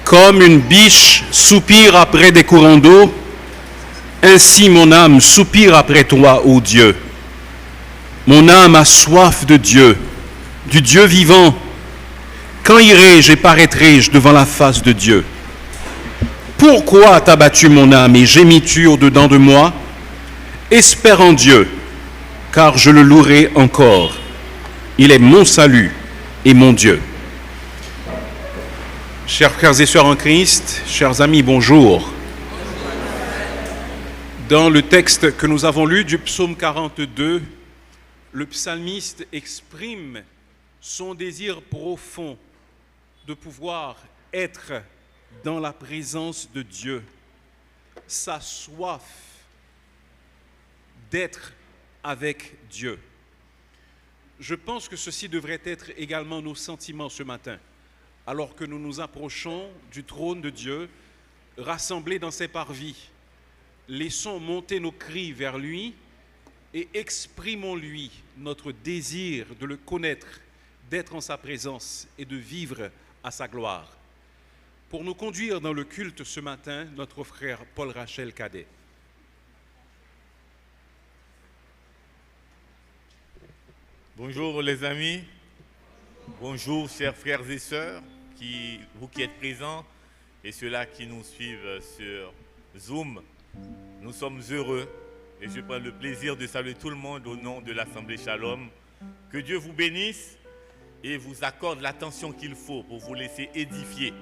Comme une biche soupire après des courants d'eau, ainsi mon âme soupire après toi, ô Dieu. Mon âme a soif de Dieu, du Dieu vivant. Quand irai-je et paraîtrai-je devant la face de Dieu? Pourquoi t'as battu mon âme et gémis-tu au-dedans de moi? Espère en Dieu, car je le louerai encore. Il est mon salut et mon Dieu. Chers frères et sœurs en Christ, chers amis, bonjour. Dans le texte que nous avons lu du psaume 42, le psalmiste exprime son désir profond de pouvoir être dans la présence de Dieu, sa soif d'être avec Dieu. Je pense que ceci devrait être également nos sentiments ce matin, alors que nous nous approchons du trône de Dieu, rassemblés dans ses parvis. Laissons monter nos cris vers lui et exprimons-lui notre désir de le connaître, d'être en sa présence et de vivre à sa gloire. Pour nous conduire dans le culte ce matin, notre frère Paul Rachel Cadet. Bonjour les amis, bonjour chers frères et sœurs, vous qui êtes présents et ceux-là qui nous suivent sur Zoom. Nous sommes heureux et je prends le plaisir de saluer tout le monde au nom de l'Assemblée Shalom. Que Dieu vous bénisse et vous accorde l'attention qu'il faut pour vous laisser édifier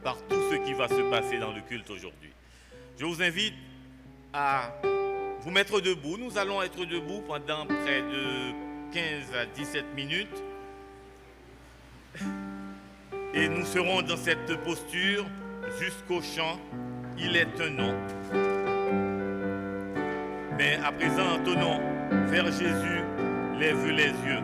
par tout ce qui va se passer dans le culte aujourd'hui. Je vous invite à vous mettre debout. Nous allons être debout pendant près de 15 à 17 minutes. Et nous serons dans cette posture jusqu'au chant « Il est un nom ». Mais à présent, entonnons vers Jésus, lève les yeux.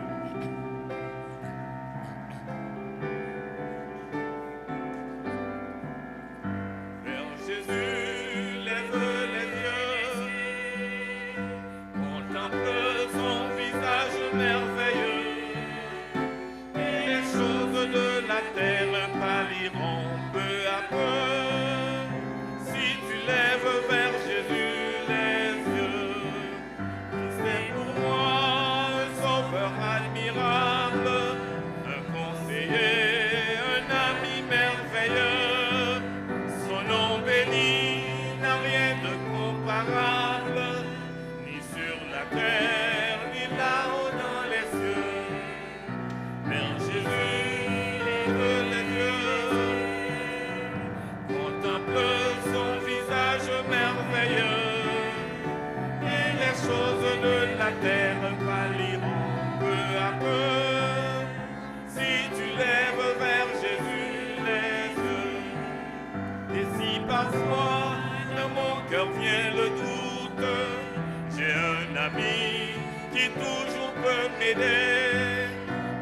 Qui toujours peut m'aider.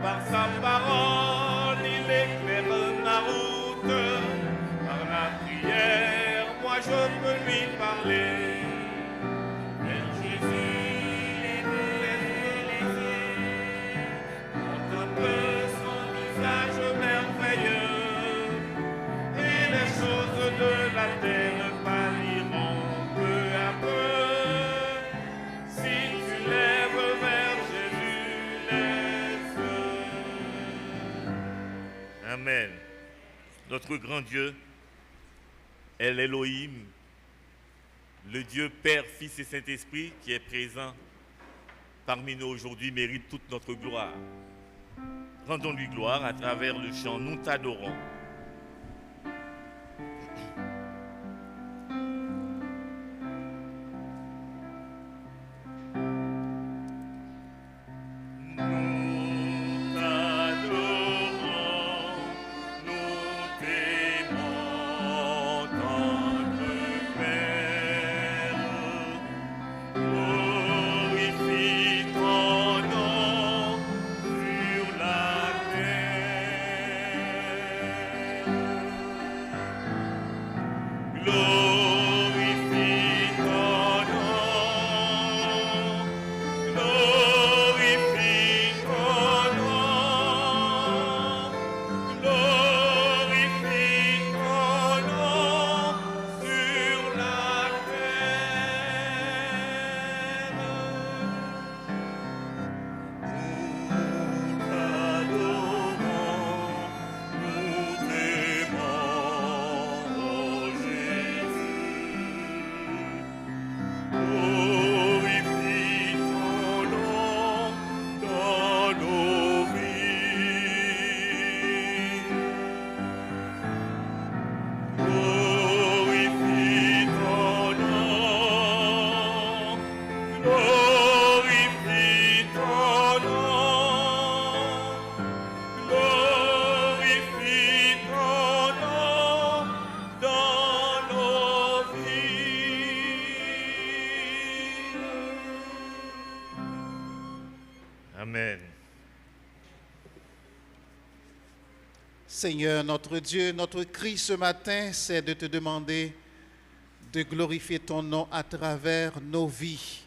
Par sa parole, il éclaire ma route. Par la prière, moi je peux lui parler. Vers Jésus, les yeux, contemple son visage merveilleux. Et les choses de la terre pâliront peu à peu. Amen. Notre grand Dieu est l'Élohim, le Dieu Père, Fils et Saint-Esprit qui est présent parmi nous aujourd'hui mérite toute notre gloire. Rendons-lui gloire à travers le chant « Nous t'adorons ». Seigneur, notre Dieu, notre cri ce matin, c'est de te demander de glorifier ton nom à travers nos vies.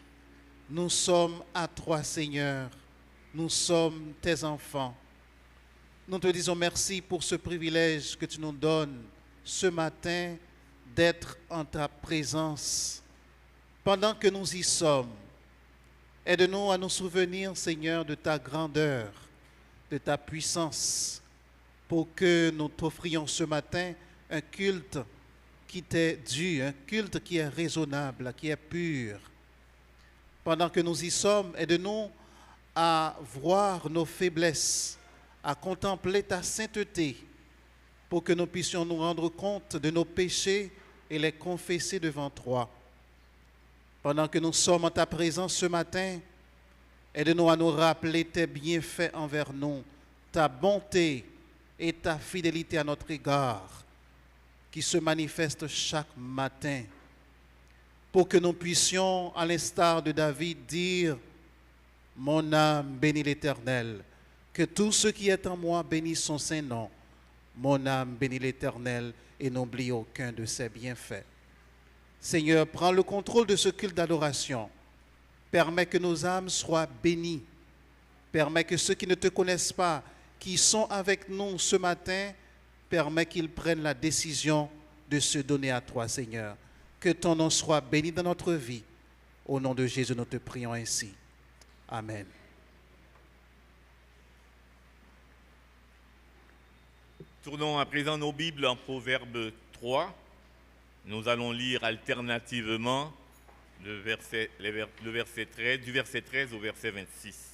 Nous sommes à toi, Seigneur. Nous sommes tes enfants. Nous te disons merci pour ce privilège que tu nous donnes ce matin d'être en ta présence. Pendant que nous y sommes, aide-nous à nous souvenir, Seigneur, de ta grandeur, de ta puissance, pour que nous t'offrions ce matin un culte qui t'est dû, un culte qui est raisonnable, qui est pur. Pendant que nous y sommes, aide-nous à voir nos faiblesses, à contempler ta sainteté, pour que nous puissions nous rendre compte de nos péchés et les confesser devant toi. Pendant que nous sommes en ta présence ce matin, aide-nous à nous rappeler tes bienfaits envers nous, ta bonté et ta fidélité à notre égard, qui se manifestent chaque matin, pour que nous puissions, à l'instar de David, dire « Mon âme bénit l'Éternel, que tout ce qui est en moi bénisse son saint nom. Mon âme bénit l'Éternel et n'oublie aucun de ses bienfaits. » Seigneur, prends le contrôle de ce culte d'adoration. Permets que nos âmes soient bénies. Permets que ceux qui ne te connaissent pas, qui sont avec nous ce matin, permets qu'ils prennent la décision de se donner à toi, Seigneur. Que ton nom soit béni dans notre vie. Au nom de Jésus, nous te prions ainsi. Amen. Tournons à présent nos Bibles en Proverbe 3. Nous allons lire alternativement le verset 13, du verset 13 au verset 26.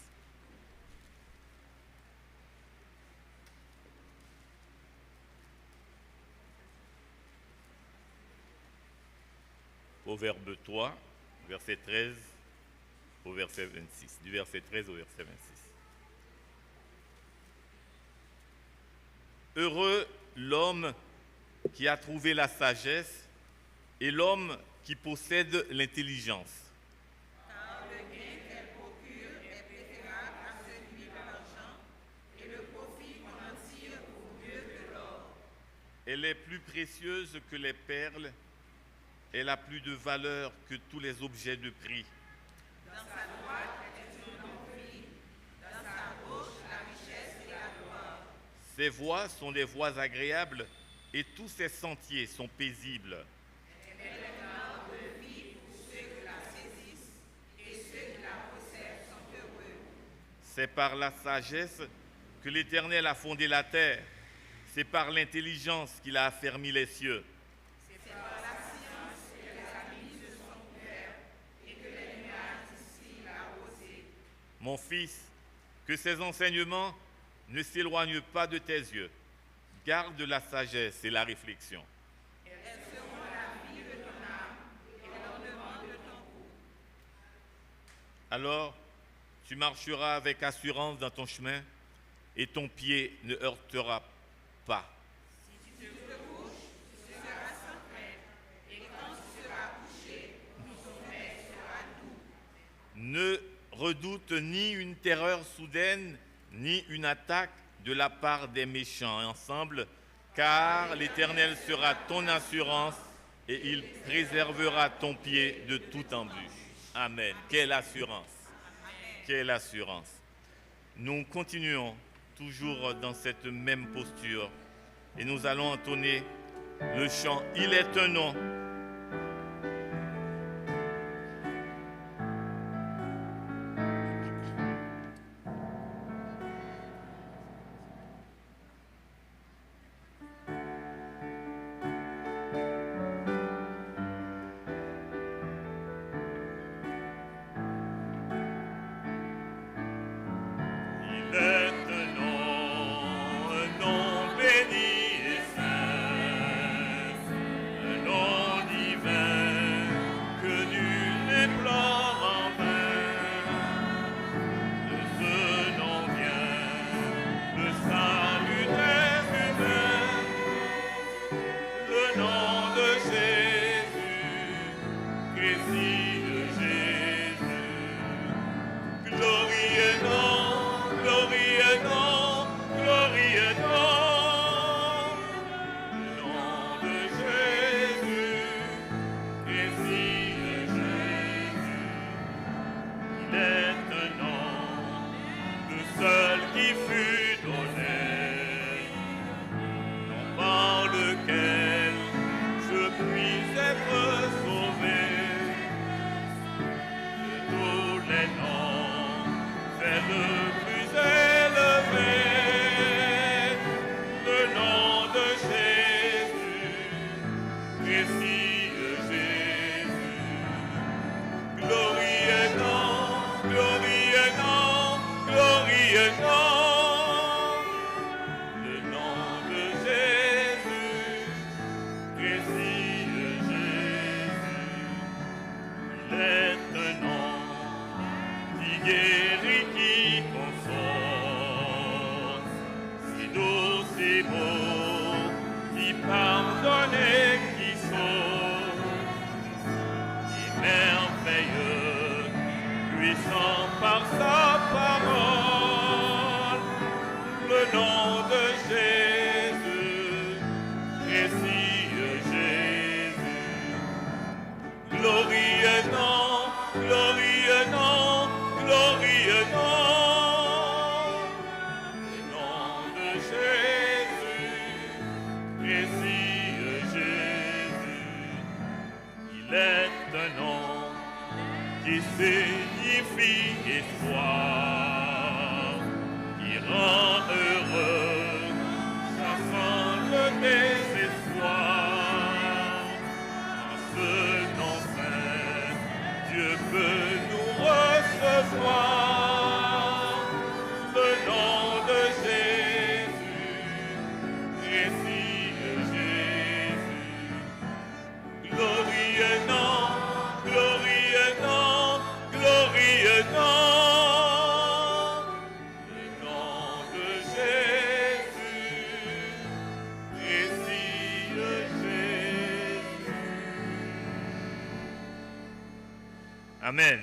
Proverbe 3, verset 13 au verset 26. Du verset 13 au verset 26. Heureux l'homme qui a trouvé la sagesse et l'homme qui possède l'intelligence. Car le gain qu'elle procure est préférable à celui de l'argent, et le profit qu'on en tire vaut mieux que l'or. Elle est plus précieuse que les perles, elle a plus de valeur que tous les objets de prix. Dans sa droite est une longue vie, dans sa gauche la richesse et la gloire. Ses voies sont des voies agréables et tous ses sentiers sont paisibles. Elle est un arbre de vie pour ceux qui la saisissent, et ceux qui la possèdent sont heureux. C'est par la sagesse que l'Éternel a fondé la terre. C'est par l'intelligence qu'il a affermi les cieux. C'est par la science que les abysses se sont couverts et que les nuages d'ici l'arrosé. Mon fils, que ces enseignements ne s'éloignent pas de tes yeux. Garde la sagesse et la réflexion. Elles seront la vie de ton âme et l'ornement de ton cou. Alors, tu marcheras avec assurance dans ton chemin et ton pied ne heurtera pas. Si tu te couches, tu seras sans crainte, et quand tu seras couché, ton sommeil sera doux. Ne redoute ni une terreur soudaine, ni une attaque de la part des méchants ensemble, car l'Éternel sera ton assurance et il préservera ton pied de toute embûche. Amen. Quelle assurance! Quelle assurance! Nous continuons toujours dans cette même posture et nous allons entonner le chant « Il est un nom ». Il est un nom béni et saint, un nom c'est beau, qui pardonne et qui sauve, qui est merveilleux, puissant par sa parole, le nom de Jésus, précieux Jésus, glorieux nom, glorieux nom, glorieux nom. Il est un nom qui signifie espoir, qui rend heureux, chassant le désespoir. En ce nom saint, Dieu peut nous recevoir. Le nom de Jésus, précieux Jésus, glorieux nom, glorieux nom, glorieux nom. Le nom de Jésus, précieux Jésus. Amen.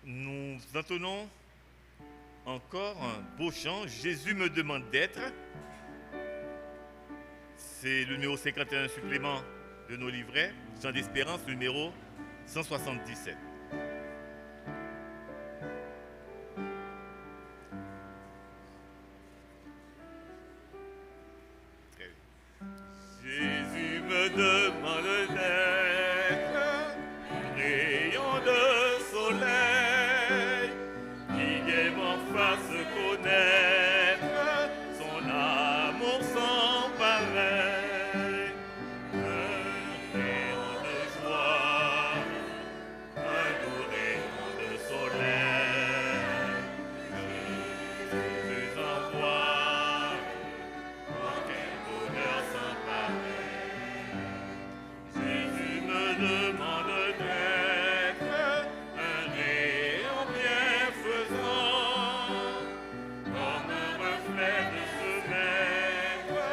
Nous entonnons encore un beau chant. Jésus me demande d'être. C'est le numéro 51 supplément de nos livrets, Chant d'espérance, numéro 177. Très bien. Jésus me demande d'être un rayon de soleil qui aime en face connaître son amour sans pareil. Un rayon de joie, un doux rayon de soleil. Jésus envoie, oh quel bonheur sans pareil. Jésus me demande d'être un rayon bienfaisant, comme un reflet de ce maître,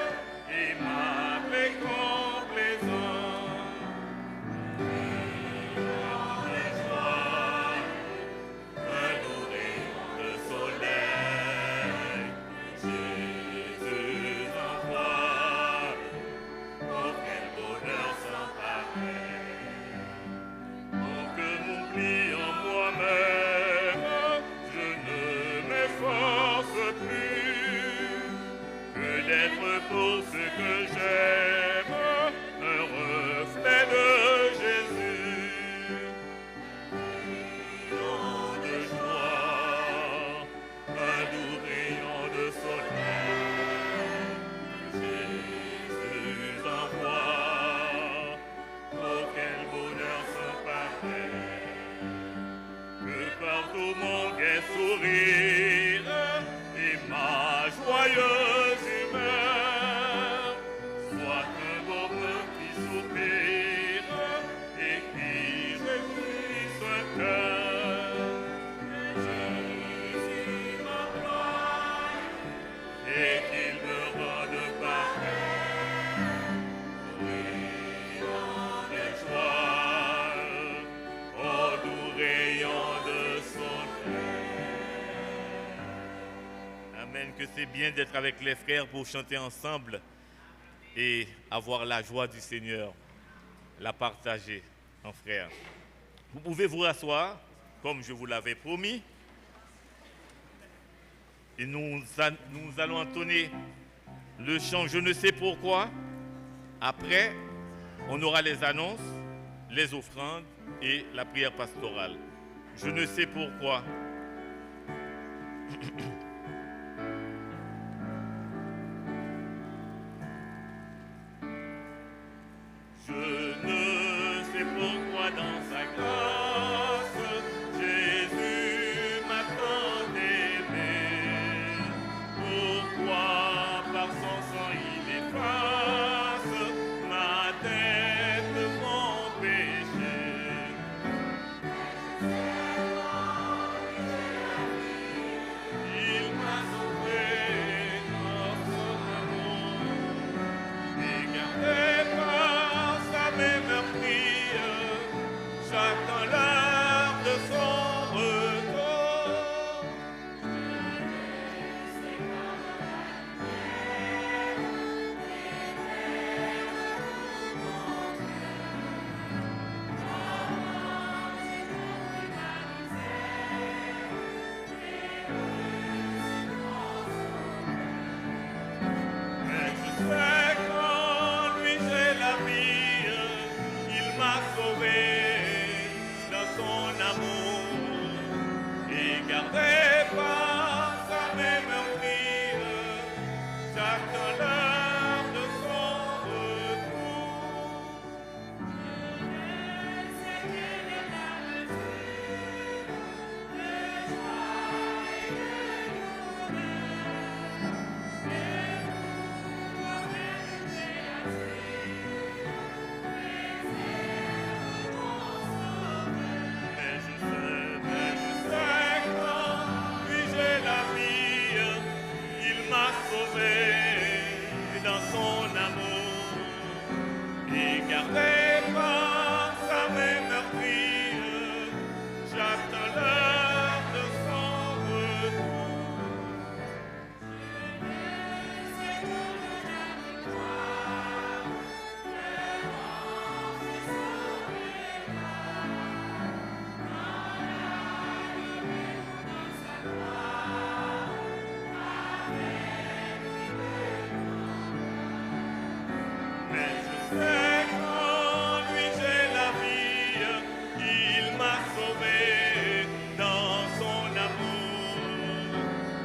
aimable et complaisant. Rayon de joie, un doux rayon de soleil. Jésus envoie, oh quel bonheur sans pareil. Oh que m'oublie en moi-même, je ne m'efforce plus que d'être pour ce que j'aime, un reflet de Jésus. Rayon de joie, un doux rayon de soleil. Jésus envoie, oh quel bonheur sans pareil. Que partout mon gai sourire et ma joyeuse humeur soit un bonheur qui soupire et qui réjouisse un cœur. Jésus m'emploie et qu'il me rende pareil. Rayon de joie, oh doux rayon de soleil. Amen. Que c'est bien d'être avec les frères pour chanter ensemble et avoir la joie du Seigneur, la partager en frères. Vous pouvez vous rasseoir, comme je vous l'avais promis. Et nous allons entonner le chant « Je ne sais pourquoi ». Après, on aura les annonces, les offrandes et la prière pastorale. Je ne sais pourquoi. Je ne sais pourquoi dans sa grâce, Jésus m'a tant aimé. Pourquoi par son sang il efface ma dette, mon péché. Mais je sais qu'en lui j'ai la vie, il m'a sauvé dans son amour.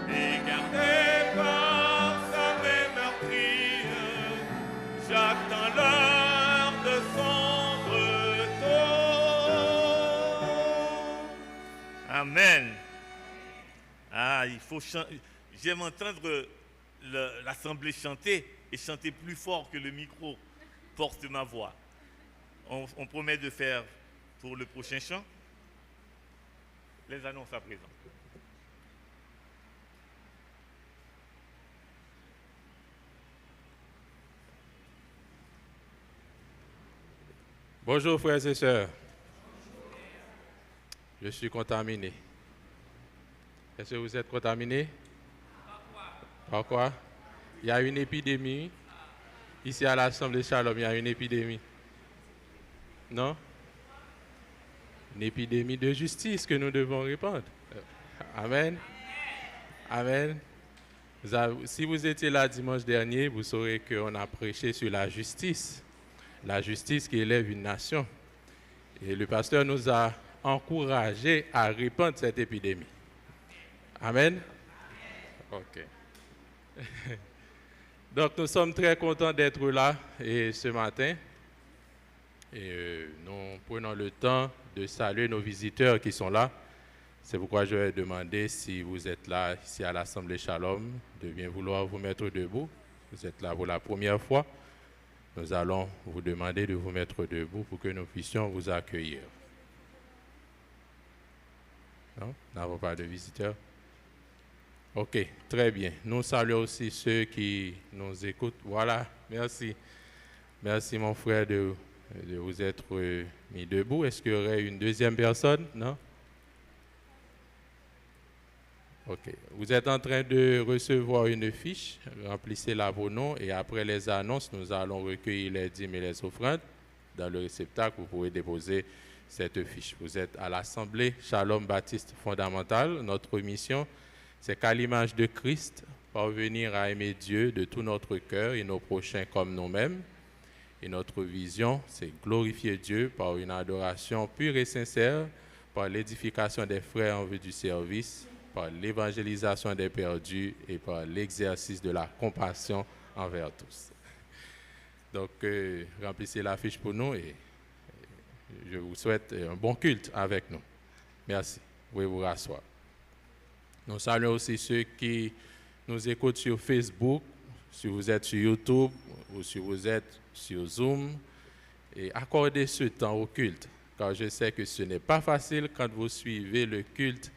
Et gardé par sa main meurtrie, j'attends l'heure de son retour. Amen. Ah, il faut chanter. J'aime entendre l'assemblée chanter et chanter plus fort que le micro porte ma voix. On promet de faire pour le prochain chant les annonces à présent. Bonjour frères et sœurs. Je suis contaminé. Est-ce que vous êtes contaminé? Par quoi? Il y a une épidémie. Ici à l'Assemblée Shalom, il y a une épidémie. Non? Une épidémie de justice que nous devons répandre. Amen. Amen. Si vous étiez là dimanche dernier, vous saurez qu'on a prêché sur la justice qui élève une nation. Et le pasteur nous a encouragés à répandre cette épidémie. Amen. OK. Donc nous sommes très contents d'être là et ce matin. Et nous prenons le temps de saluer nos visiteurs qui sont là. C'est pourquoi je vais demander, si vous êtes là ici à l'Assemblée Shalom, de bien vouloir vous mettre debout. Vous êtes là pour la première fois. Nous allons vous demander de vous mettre debout pour que nous puissions vous accueillir. Non? Nous n'avons pas de visiteurs? OK, très bien. Nous saluons aussi ceux qui nous écoutent. Voilà, merci. Merci mon frère de vous être mis debout. Est-ce qu'il y aurait une deuxième personne? Non? OK. Vous êtes en train de recevoir une fiche. Remplissez-la vos noms et après les annonces, nous allons recueillir les dîmes et les offrandes. Dans le réceptacle, vous pourrez déposer cette fiche. Vous êtes à l'Assemblée Shalom Baptiste Fondamentale. Notre mission, c'est qu'à l'image de Christ, parvenir à aimer Dieu de tout notre cœur et nos prochains comme nous-mêmes. Et notre vision, c'est glorifier Dieu par une adoration pure et sincère, par l'édification des frères en vue du service, par l'évangélisation des perdus et par l'exercice de la compassion envers tous. Donc, remplissez la fiche pour nous et je vous souhaite un bon culte avec nous. Merci. Vous pouvez vous rasseoir. Nous saluons aussi ceux qui nous écoutent sur Facebook, si vous êtes sur YouTube ou si vous êtes sur Zoom. Et accordez ce temps au culte, car je sais que ce n'est pas facile quand vous suivez le culte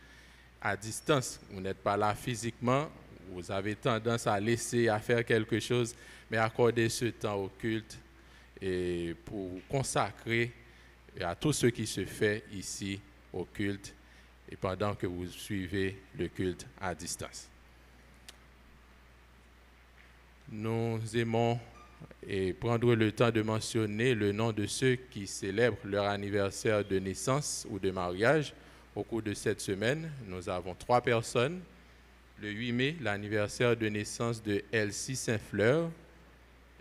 à distance. Vous n'êtes pas là physiquement, vous avez tendance à laisser, à faire quelque chose, mais accordez ce temps au culte et pour consacrer à tout ce qui se fait ici au culte et pendant que vous suivez le culte à distance. Nous aimons prendre le temps de mentionner le nom de ceux qui célèbrent leur anniversaire de naissance ou de mariage. Au cours de cette semaine, nous avons 3 personnes. Le 8 mai, l'anniversaire de naissance de Elsie Saint-Fleur.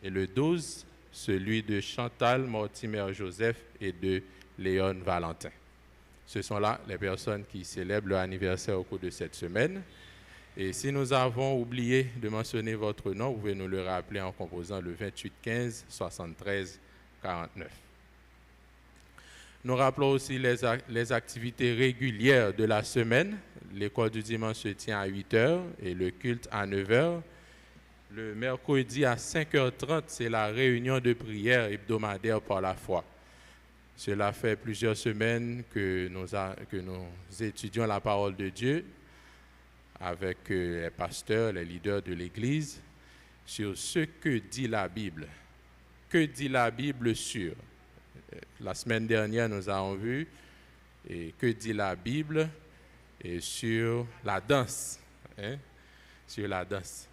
Et le 12, celui de Chantal Mortimer-Joseph et de Léon Valentin. Ce sont là les personnes qui célèbrent leur anniversaire au cours de cette semaine. Et si nous avons oublié de mentionner votre nom, vous pouvez nous le rappeler en composant le 28 15 73 49. Nous rappelons aussi les activités régulières de la semaine. L'école du dimanche se tient à 8h et le culte à 9h. Le mercredi à 5h30, c'est la réunion de prière hebdomadaire par la foi. Cela fait plusieurs semaines que nous étudions la parole de Dieu avec les pasteurs, les leaders de l'Église, sur ce que dit la Bible. Que dit la Bible sur? La semaine dernière, nous avons vu que dit la Bible sur la danse. Sur la danse.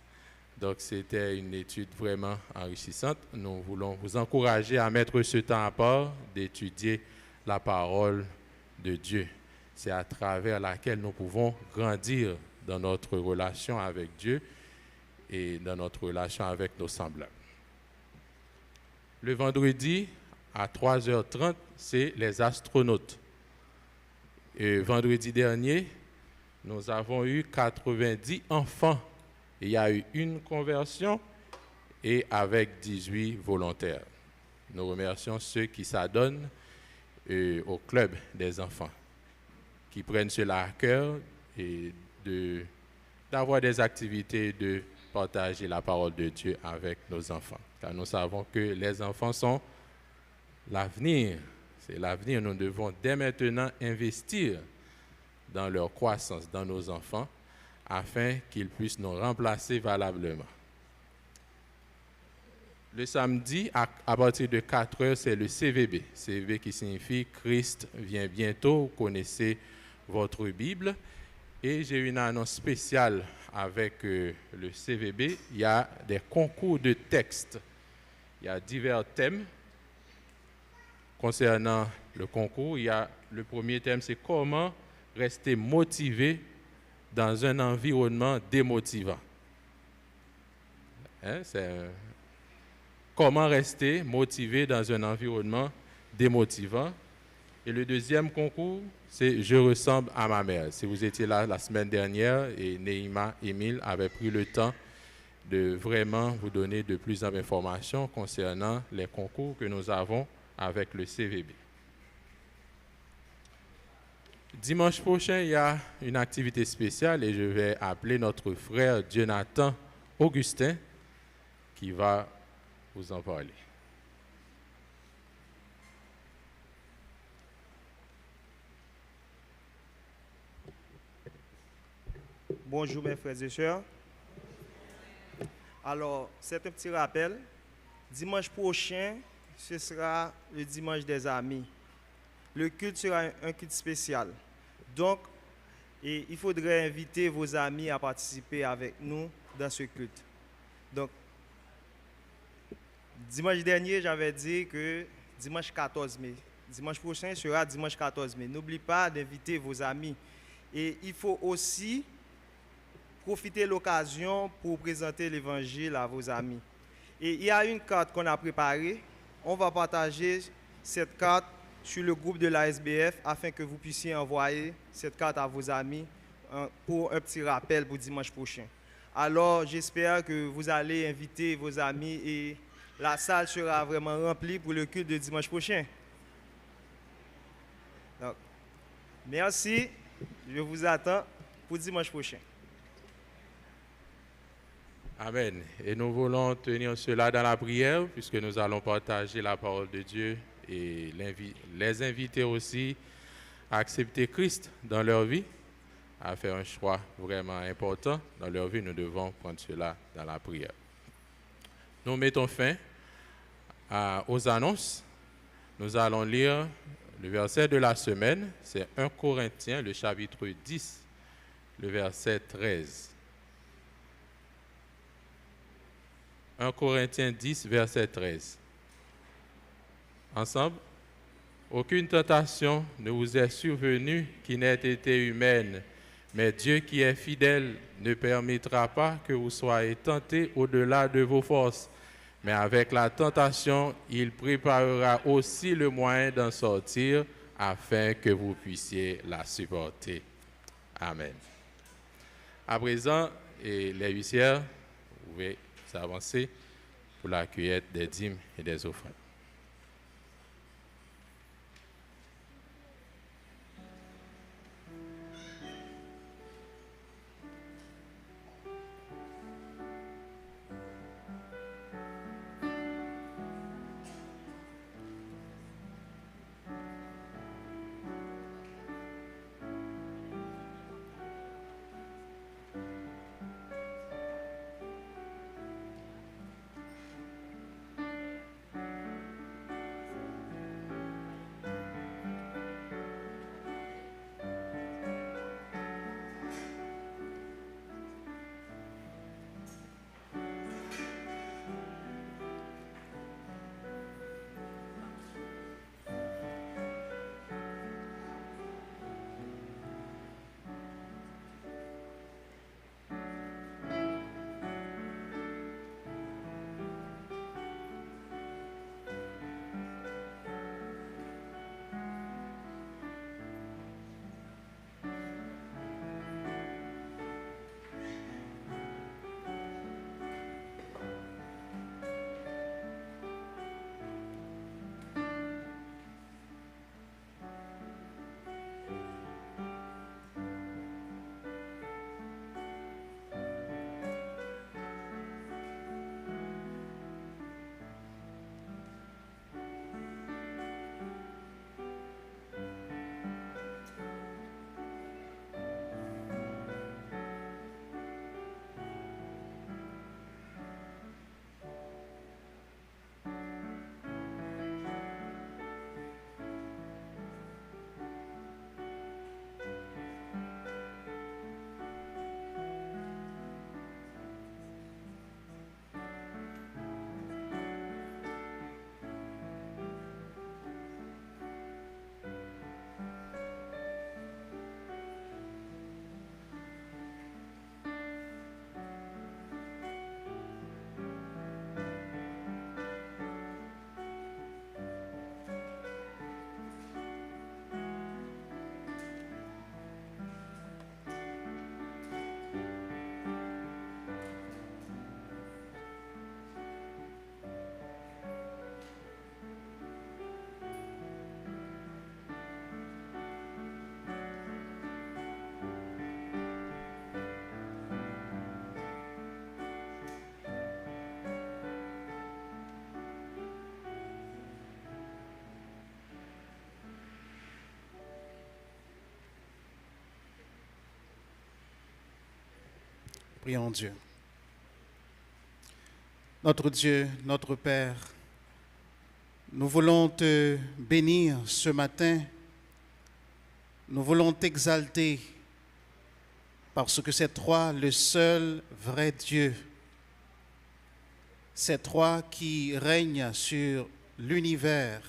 Donc, c'était une étude vraiment enrichissante. Nous voulons vous encourager à mettre ce temps à part d'étudier la parole de Dieu. c'est à travers laquelle nous pouvons grandir dans notre relation avec Dieu et dans notre relation avec nos semblables. Le vendredi, à 3h30, c'est les astronautes. Et vendredi dernier, nous avons eu 90 enfants. Il y a eu une conversion et avec 18 volontaires. Nous remercions ceux qui s'adonnent au club des enfants, qui prennent cela à cœur et d'avoir des activités de partager la parole de Dieu avec nos enfants. Car nous savons que les enfants sont l'avenir. C'est l'avenir. Nous devons dès maintenant investir dans leur croissance, dans nos enfants, afin qu'ils puissent nous remplacer valablement. Le samedi, à partir de 4h, c'est le CVB. CVB qui signifie Christ vient bientôt. Vous connaissez votre Bible. Et j'ai une annonce spéciale avec le CVB. Il y a des concours de textes. Il y a divers thèmes concernant le concours. Il y a le premier thème, c'est comment rester motivé dans un environnement démotivant. Comment rester motivé dans un environnement démotivant. Et le deuxième concours, c'est « Je ressemble à ma mère ». Si vous étiez là la semaine dernière, et Neima, Émile avaient pris le temps de vraiment vous donner de plus d'informations concernant les concours que nous avons avec le CVB. Dimanche prochain, il y a une activité spéciale et je vais appeler notre frère Jonathan Augustin qui va vous en parler. Bonjour mes frères et sœurs. Alors, c'est un petit rappel. Dimanche prochain, ce sera le dimanche des amis. Le culte sera un culte spécial. Donc, il faudrait inviter vos amis à participer avec nous dans ce culte. Donc, dimanche dernier, j'avais dit que dimanche 14 mai. Dimanche prochain sera dimanche 14 mai. N'oubliez pas d'inviter vos amis. Et il faut aussi profiter de l'occasion pour présenter l'évangile à vos amis. Et il y a une carte qu'on a préparée. On va partager cette carte sur le groupe de la SBF afin que vous puissiez envoyer cette carte à vos amis pour un petit rappel pour dimanche prochain. Alors, j'espère que vous allez inviter vos amis et la salle sera vraiment remplie pour le culte de dimanche prochain. Donc, merci. Je vous attends pour dimanche prochain. Amen. Et nous voulons tenir cela dans la prière puisque nous allons partager la parole de Dieu et les inviter aussi à accepter Christ dans leur vie, à faire un choix vraiment important dans leur vie. Nous devons prendre cela dans la prière. Nous mettons fin aux annonces. Nous allons lire le verset de la semaine, c'est 1 Corinthiens, le chapitre 10, le verset 13. 1 Corinthiens 10, verset 13. Ensemble, aucune tentation ne vous est survenue qui n'ait été humaine, mais Dieu qui est fidèle ne permettra pas que vous soyez tentés au-delà de vos forces. Mais avec la tentation, il préparera aussi le moyen d'en sortir afin que vous puissiez la supporter. Amen. À présent, les huissières, vous pouvez s'avancer pour la cueillette des dîmes et des offrandes. Prions Dieu. Notre Dieu, notre Père, nous voulons te bénir ce matin. Nous voulons t'exalter parce que c'est toi le seul vrai Dieu. C'est toi qui règnes sur l'univers.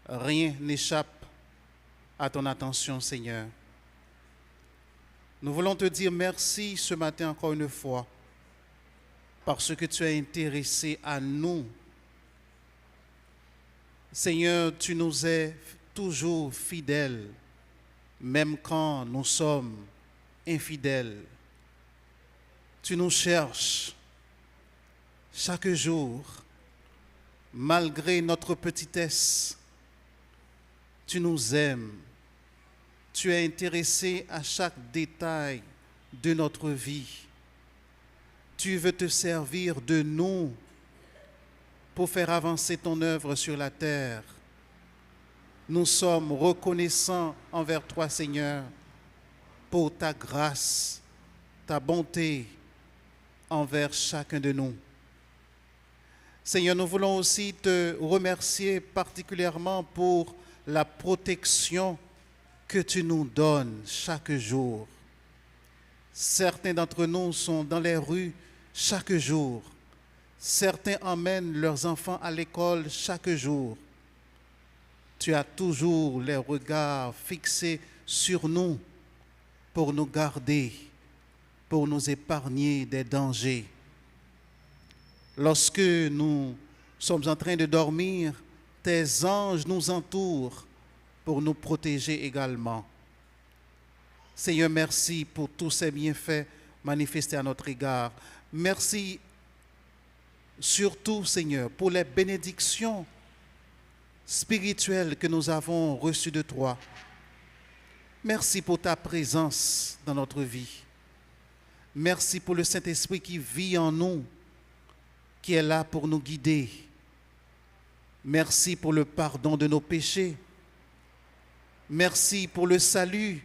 Rien n'échappe à ton attention, Seigneur. Nous voulons te dire merci ce matin encore une fois parce que tu es intéressé à nous. Seigneur, tu nous es toujours fidèles, même quand nous sommes infidèles. Tu nous cherches chaque jour, malgré notre petitesse. Tu nous aimes. Tu es intéressé à chaque détail de notre vie. Tu veux te servir de nous pour faire avancer ton œuvre sur la terre. Nous sommes reconnaissants envers toi, Seigneur, pour ta grâce, ta bonté envers chacun de nous. Seigneur, nous voulons aussi te remercier particulièrement pour la protection que tu nous donnes chaque jour. Certains d'entre nous sont dans les rues chaque jour. Certains emmènent leurs enfants à l'école chaque jour. Tu as toujours les regards fixés sur nous pour nous garder, pour nous épargner des dangers. Lorsque nous sommes en train de dormir, tes anges nous entourent pour nous protéger également. Seigneur, merci pour tous ces bienfaits manifestés à notre égard. Merci surtout, Seigneur, pour les bénédictions spirituelles que nous avons reçues de toi. Merci pour ta présence dans notre vie. Merci pour le Saint-Esprit qui vit en nous, qui est là pour nous guider. Merci pour le pardon de nos péchés. Merci pour le salut.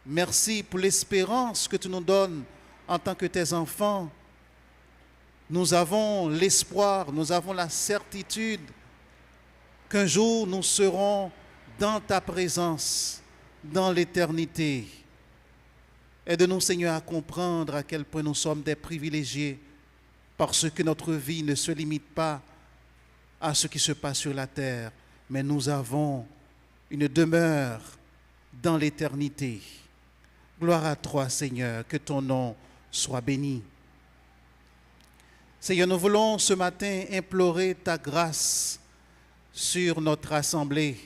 Merci pour l'espérance que tu nous donnes en tant que tes enfants. Nous avons l'espoir, nous avons la certitude qu'un jour nous serons dans ta présence, dans l'éternité. Aide-nous, Seigneur, à comprendre à quel point nous sommes des privilégiés parce que notre vie ne se limite pas à ce qui se passe sur la terre, mais nous avons une demeure dans l'éternité. Gloire à toi, Seigneur, que ton nom soit béni. Seigneur, nous voulons ce matin implorer ta grâce sur notre assemblée,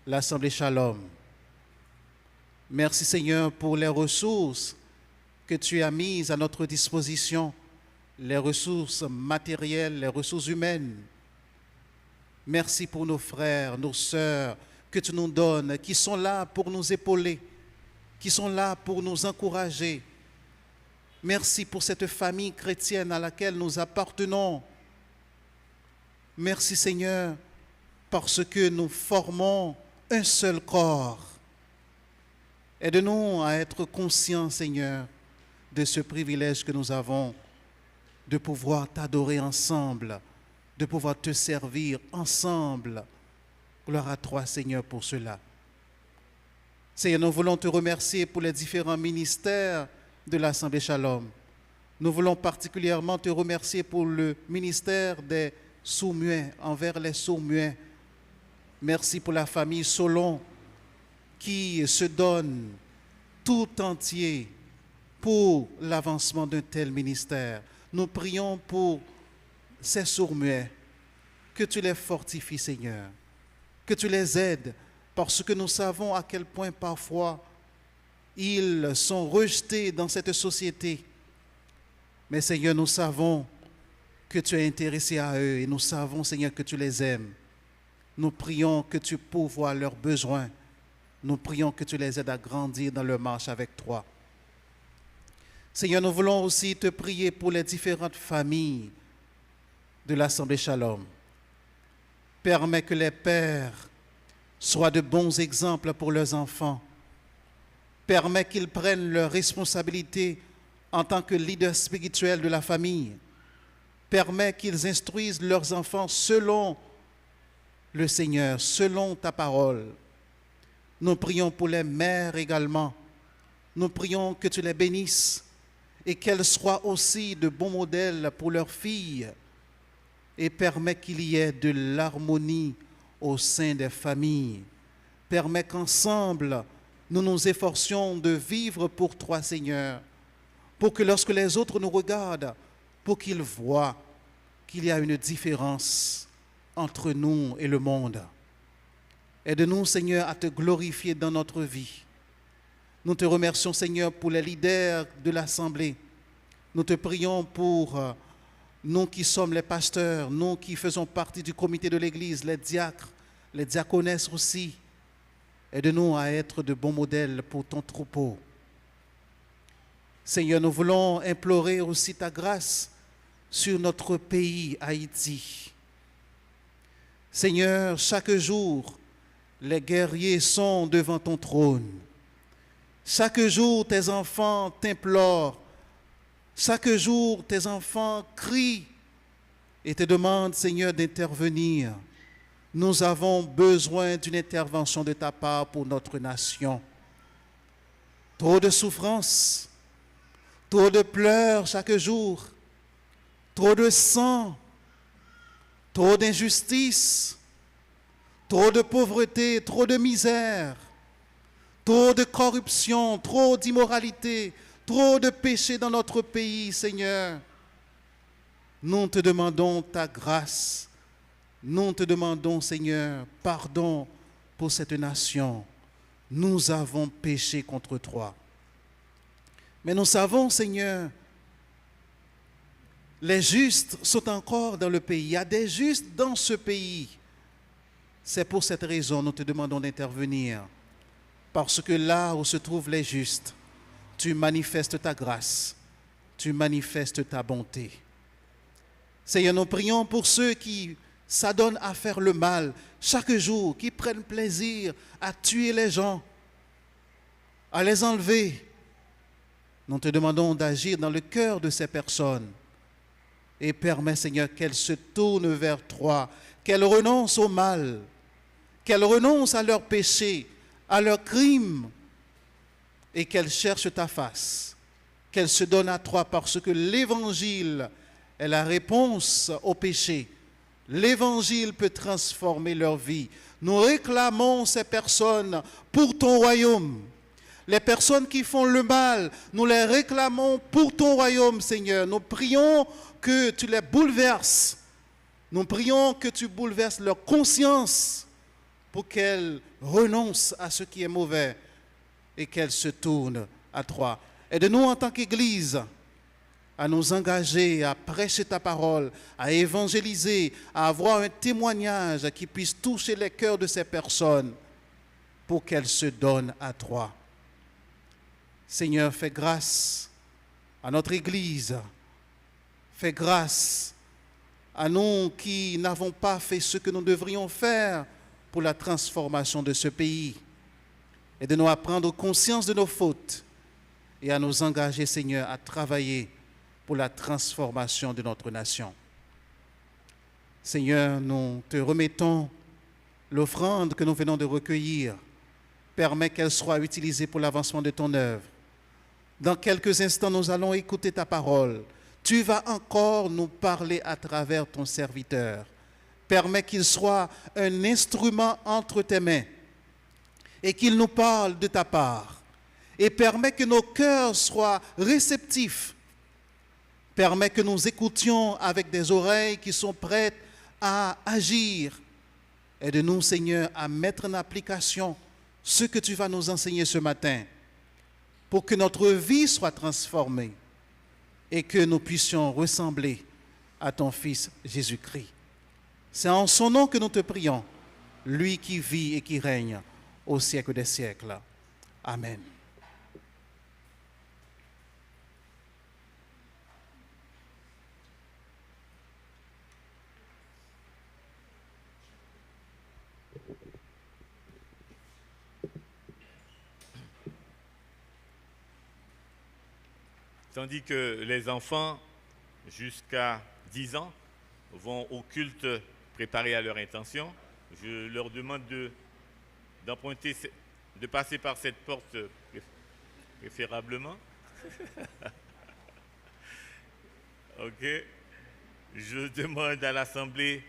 l'Assemblée Shalom. Merci, Seigneur, pour les ressources que tu as mises à notre disposition, les ressources matérielles, les ressources humaines. Merci pour nos frères, nos sœurs que tu nous donnes, qui sont là pour nous épauler, qui sont là pour nous encourager. Merci pour cette famille chrétienne à laquelle nous appartenons. Merci, Seigneur, parce que nous formons un seul corps. Aide-nous à être conscients, Seigneur, de ce privilège que nous avons de pouvoir t'adorer ensemble, de pouvoir te servir ensemble. Gloire à toi, Seigneur, pour cela. Seigneur, nous voulons te remercier pour les différents ministères de l'Assemblée Shalom. Nous voulons particulièrement te remercier pour le ministère des sourds-muets, envers les sourds-muets. Merci pour la famille Solon qui se donne tout entier pour l'avancement d'un tel ministère. Nous prions pour ces sourds-muets, que tu les fortifies, Seigneur, que tu les aides, parce que nous savons à quel point parfois ils sont rejetés dans cette société. Mais Seigneur, nous savons que tu es intéressé à eux et nous savons, Seigneur, que tu les aimes. Nous prions que tu pourvoies leurs besoins. Nous prions que tu les aides à grandir dans leur marche avec toi. Seigneur, nous voulons aussi te prier pour les différentes familles de l'Assemblée Shalom. Permets que les pères soient de bons exemples pour leurs enfants. Permets qu'ils prennent leurs responsabilités en tant que leader spirituel de la famille. Permets qu'ils instruisent leurs enfants selon le Seigneur, selon ta parole. Nous prions pour les mères également. Nous prions que tu les bénisses et qu'elles soient aussi de bons modèles pour leurs filles. Et permets qu'il y ait de l'harmonie au sein des familles. Permets qu'ensemble, nous nous efforcions de vivre pour toi, Seigneur, pour que lorsque les autres nous regardent, pour qu'ils voient qu'il y a une différence entre nous et le monde. Aide-nous, Seigneur, à te glorifier dans notre vie. Nous te remercions, Seigneur, pour les leaders de l'Assemblée. Nous te prions pour nous qui sommes les pasteurs, nous qui faisons partie du comité de l'Église, les diacres, les diaconesses aussi. Aide-nous à être de bons modèles pour ton troupeau. Seigneur, nous voulons implorer aussi ta grâce sur notre pays, Haïti. Seigneur, chaque jour, les guerriers sont devant ton trône. Chaque jour, tes enfants t'implorent. Chaque jour, tes enfants crient et te demandent, Seigneur, d'intervenir. Nous avons besoin d'une intervention de ta part pour notre nation. Trop de souffrances, trop de pleurs chaque jour, trop de sang, trop d'injustice, trop de pauvreté, trop de misère, trop de corruption, trop d'immoralité, trop de péché dans notre pays, Seigneur. Nous te demandons ta grâce. Nous te demandons, Seigneur, pardon pour cette nation. Nous avons péché contre toi. Mais nous savons, Seigneur, les justes sont encore dans le pays. Il y a des justes dans ce pays. C'est pour cette raison que nous te demandons d'intervenir. Parce que là où se trouvent les justes, tu manifestes ta grâce, tu manifestes ta bonté. Seigneur, nous prions pour ceux qui s'adonnent à faire le mal chaque jour, qui prennent plaisir à tuer les gens, à les enlever. Nous te demandons d'agir dans le cœur de ces personnes et permets, Seigneur, qu'elles se tournent vers toi, qu'elles renoncent au mal, qu'elles renoncent à leurs péchés, à leurs crimes et qu'elles cherchent ta face, qu'elles se donnent à toi parce que l'Évangile est la réponse au péché. L'Évangile peut transformer leur vie. Nous réclamons ces personnes pour ton royaume. Les personnes qui font le mal, nous les réclamons pour ton royaume, Seigneur. Nous prions que tu les bouleverses. Nous prions que tu bouleverses leur conscience pour qu'elles renoncent à ce qui est mauvais et qu'elles se tournent à toi. Aide-nous en tant qu'Église à nous engager, à prêcher ta parole, à évangéliser, à avoir un témoignage qui puisse toucher les cœurs de ces personnes pour qu'elles se donnent à toi. Seigneur, fais grâce à notre Église. Fais grâce à nous qui n'avons pas fait ce que nous devrions faire pour la transformation de ce pays. Aide-nous à prendre conscience de nos fautes et à nous engager, Seigneur, à travailler pour la transformation de notre nation. Seigneur, nous te remettons l'offrande que nous venons de recueillir. Permets qu'elle soit utilisée pour l'avancement de ton œuvre. Dans quelques instants, nous allons écouter ta parole. Tu vas encore nous parler à travers ton serviteur. Permets qu'il soit un instrument entre tes mains et qu'il nous parle de ta part. Et permets que nos cœurs soient réceptifs. Permets que nous écoutions avec des oreilles qui sont prêtes à agir. Aide-nous, Seigneur, à mettre en application ce que tu vas nous enseigner ce matin pour que notre vie soit transformée et que nous puissions ressembler à ton Fils Jésus-Christ. C'est en son nom que nous te prions, lui qui vit et qui règne au siècle des siècles. Amen. tandis que les enfants, jusqu'à 10 ans, vont au culte préparé à leur intention. Je leur demande de passer par cette porte préférablement. Ok. Je demande à l'Assemblée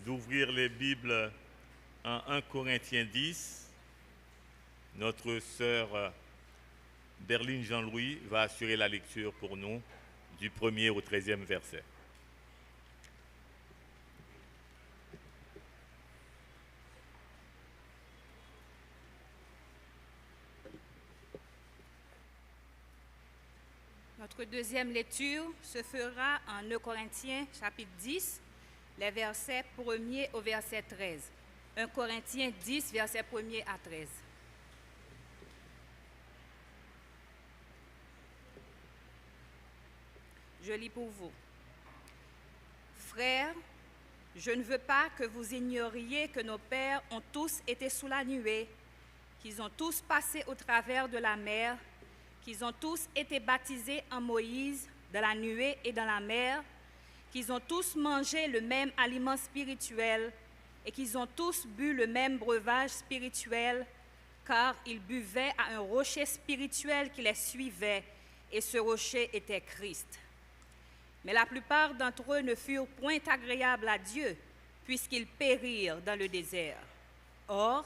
d'ouvrir les Bibles en 1 Corinthiens 10. Notre sœur Berline Jean-Louis va assurer la lecture pour nous du 1er au 13e verset. Notre deuxième lecture se fera en 1 Corinthiens chapitre 10, les versets 1er au verset 13. 1 Corinthiens 10, versets 1er à 13. Je lis pour vous. Frères, je ne veux pas que vous ignoriez que nos pères ont tous été sous la nuée, qu'ils ont tous passé au travers de la mer, qu'ils ont tous été baptisés en Moïse, dans la nuée et dans la mer, qu'ils ont tous mangé le même aliment spirituel et qu'ils ont tous bu le même breuvage spirituel, car ils buvaient à un rocher spirituel qui les suivait, et ce rocher était Christ. Mais la plupart d'entre eux ne furent point agréables à Dieu, puisqu'ils périrent dans le désert. Or,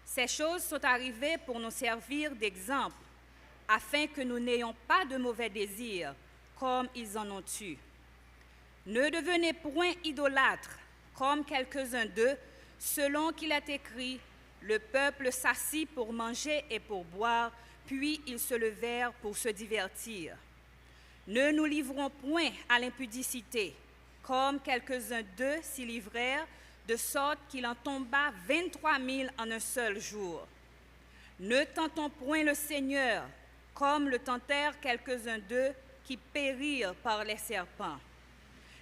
ces choses sont arrivées pour nous servir d'exemple, afin que nous n'ayons pas de mauvais désirs, comme ils en ont eu. Ne devenez point idolâtres, comme quelques-uns d'eux, selon qu'il est écrit, le peuple s'assit pour manger et pour boire, puis ils se levèrent pour se divertir. Ne nous livrons point à l'impudicité, comme quelques-uns d'eux s'y livrèrent, de sorte qu'il en tomba 23 000 en un seul jour. Ne tentons point le Seigneur, comme le tentèrent quelques-uns d'eux qui périrent par les serpents.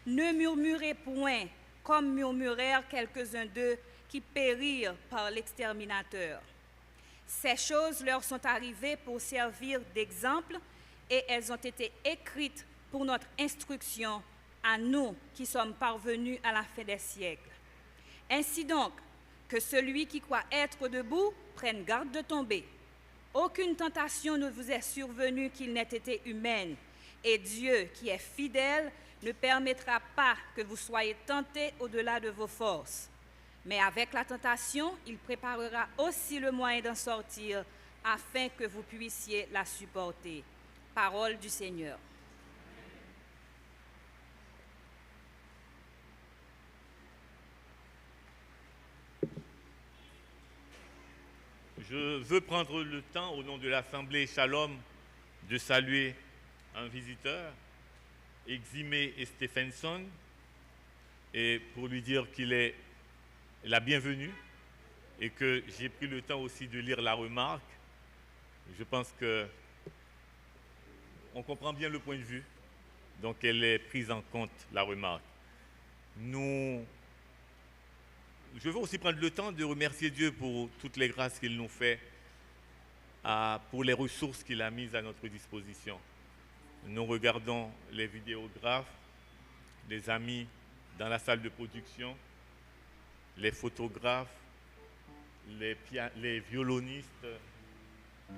Ne murmurez point, comme murmurèrent quelques-uns d'eux qui périrent par l'exterminateur. Ces choses leur sont arrivées pour servir d'exemple, et elles ont été écrites pour notre instruction à nous qui sommes parvenus à la fin des siècles. Ainsi donc, que celui qui croit être debout prenne garde de tomber. Aucune tentation ne vous est survenue qu'il n'ait été humaine, et Dieu, qui est fidèle, ne permettra pas que vous soyez tentés au-delà de vos forces. Mais avec la tentation, il préparera aussi le moyen d'en sortir, afin que vous puissiez la supporter. Parole du Seigneur. Je veux prendre le temps, au nom de l'Assemblée Shalom, de saluer un visiteur, Eximé Stephenson, et pour lui dire qu'il est la bienvenue et que j'ai pris le temps aussi de lire la remarque. Je pense que on comprend bien le point de vue, donc elle est prise en compte, la remarque. Je veux aussi prendre le temps de remercier Dieu pour toutes les grâces qu'il nous fait, pour les ressources qu'il a mises à notre disposition. Nous regardons les vidéographes, les amis dans la salle de production, les photographes, les violonistes,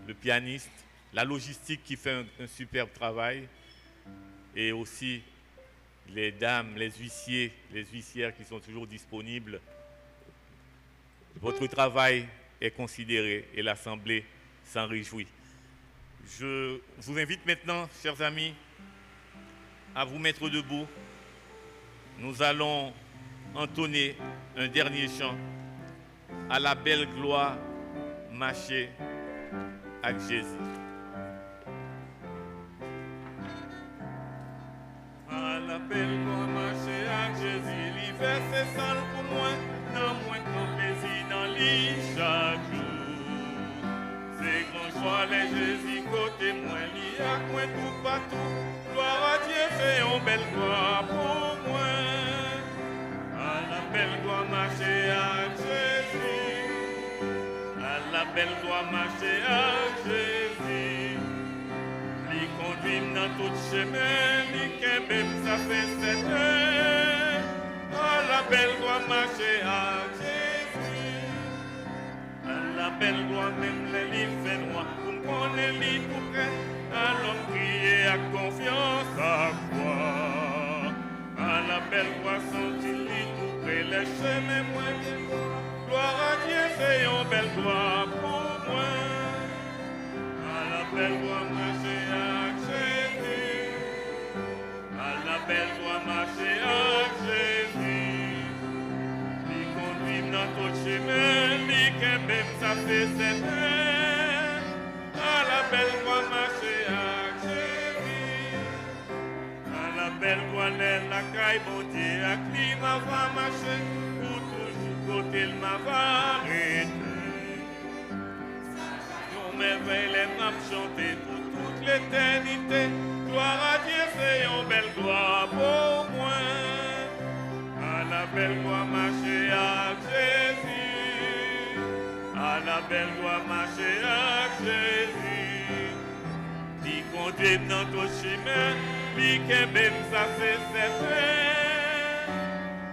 le pianiste, la logistique qui fait un superbe travail, et aussi les dames, les huissiers, les huissières qui sont toujours disponibles. Votre travail est considéré et l'Assemblée s'en réjouit. Je vous invite maintenant, chers amis, à vous mettre debout. Nous allons entonner un dernier chant à la belle gloire marcher avec Jésus. À la belle gloire marcher avec Jésus, l'hiver c'est sale pour moi, non moins qu'on plaisir dans l'île chaque jour. C'est grand choix les Jésus côté moi, l'y a coin tout partout. Gloire à Dieu, fait une belle gloire pour moi. À la belle gloire marcher avec Jésus. À la belle gloire marcher avec Jésus. Lui conduit dans tout chemin, li kembe ça fait 7 heures. À la belle doit marcher à Jésus. À la belle doit même les livres fait noir. Pour qu'on les lit tout près. À l'homme crier à confiance, à foi. À la belle doit sentir lit tout près. Les chemins moins bien. Gloire à Dieu, c'est une belle gloire pour moi. À la belle doit marcher à Jésus. À la belle doit marcher à Jésus. Lui conduit dans tout chemin, lui kembe ça fait 7 heures. À la belle doit marcher à Jésus. À la belle doit naître la caille, mon Dieu, à climat va marcher. Pour toujours côté le m'a va arrêter. Nous merveille les maps chanter pour toute l'éternité. Gloire à Dieu, c'est une belle gloire pour moi. À la belle gloire marcher à Jésus. À la belle gloire marcher à Jésus. Qui conduit dans ton chemin, qui kembe ça fait 7 heures.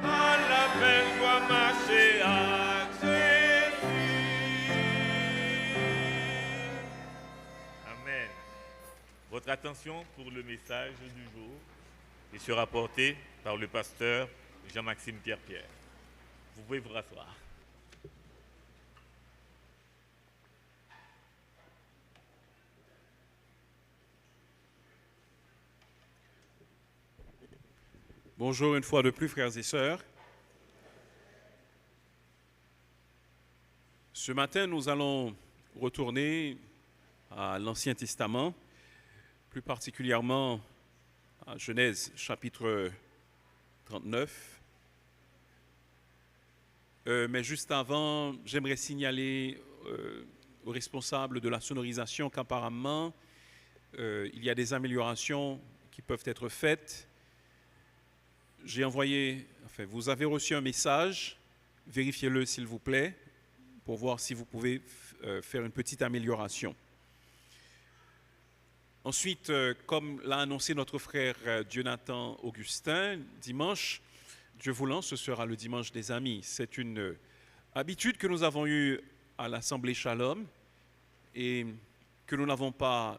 À la belle gloire marcher à Jésus. Amen. Votre attention pour le message du jour est sera porté par le pasteur Jean-Maxime Pierre-Pierre. Vous pouvez vous rasseoir. Bonjour une fois de plus, frères et sœurs. Ce matin, nous allons retourner à l'Ancien Testament, plus particulièrement à Genèse chapitre 39. Mais juste avant, j'aimerais signaler aux responsables de la sonorisation qu'apparemment, il y a des améliorations qui peuvent être faites. Vous avez reçu un message, vérifiez-le s'il vous plaît, pour voir si vous pouvez faire une petite amélioration. Ensuite, comme l'a annoncé notre frère Jonathan Augustin, dimanche, Dieu voulant, ce sera le dimanche des amis. C'est une habitude que nous avons eue à l'Assemblée Shalom et que nous n'avons pas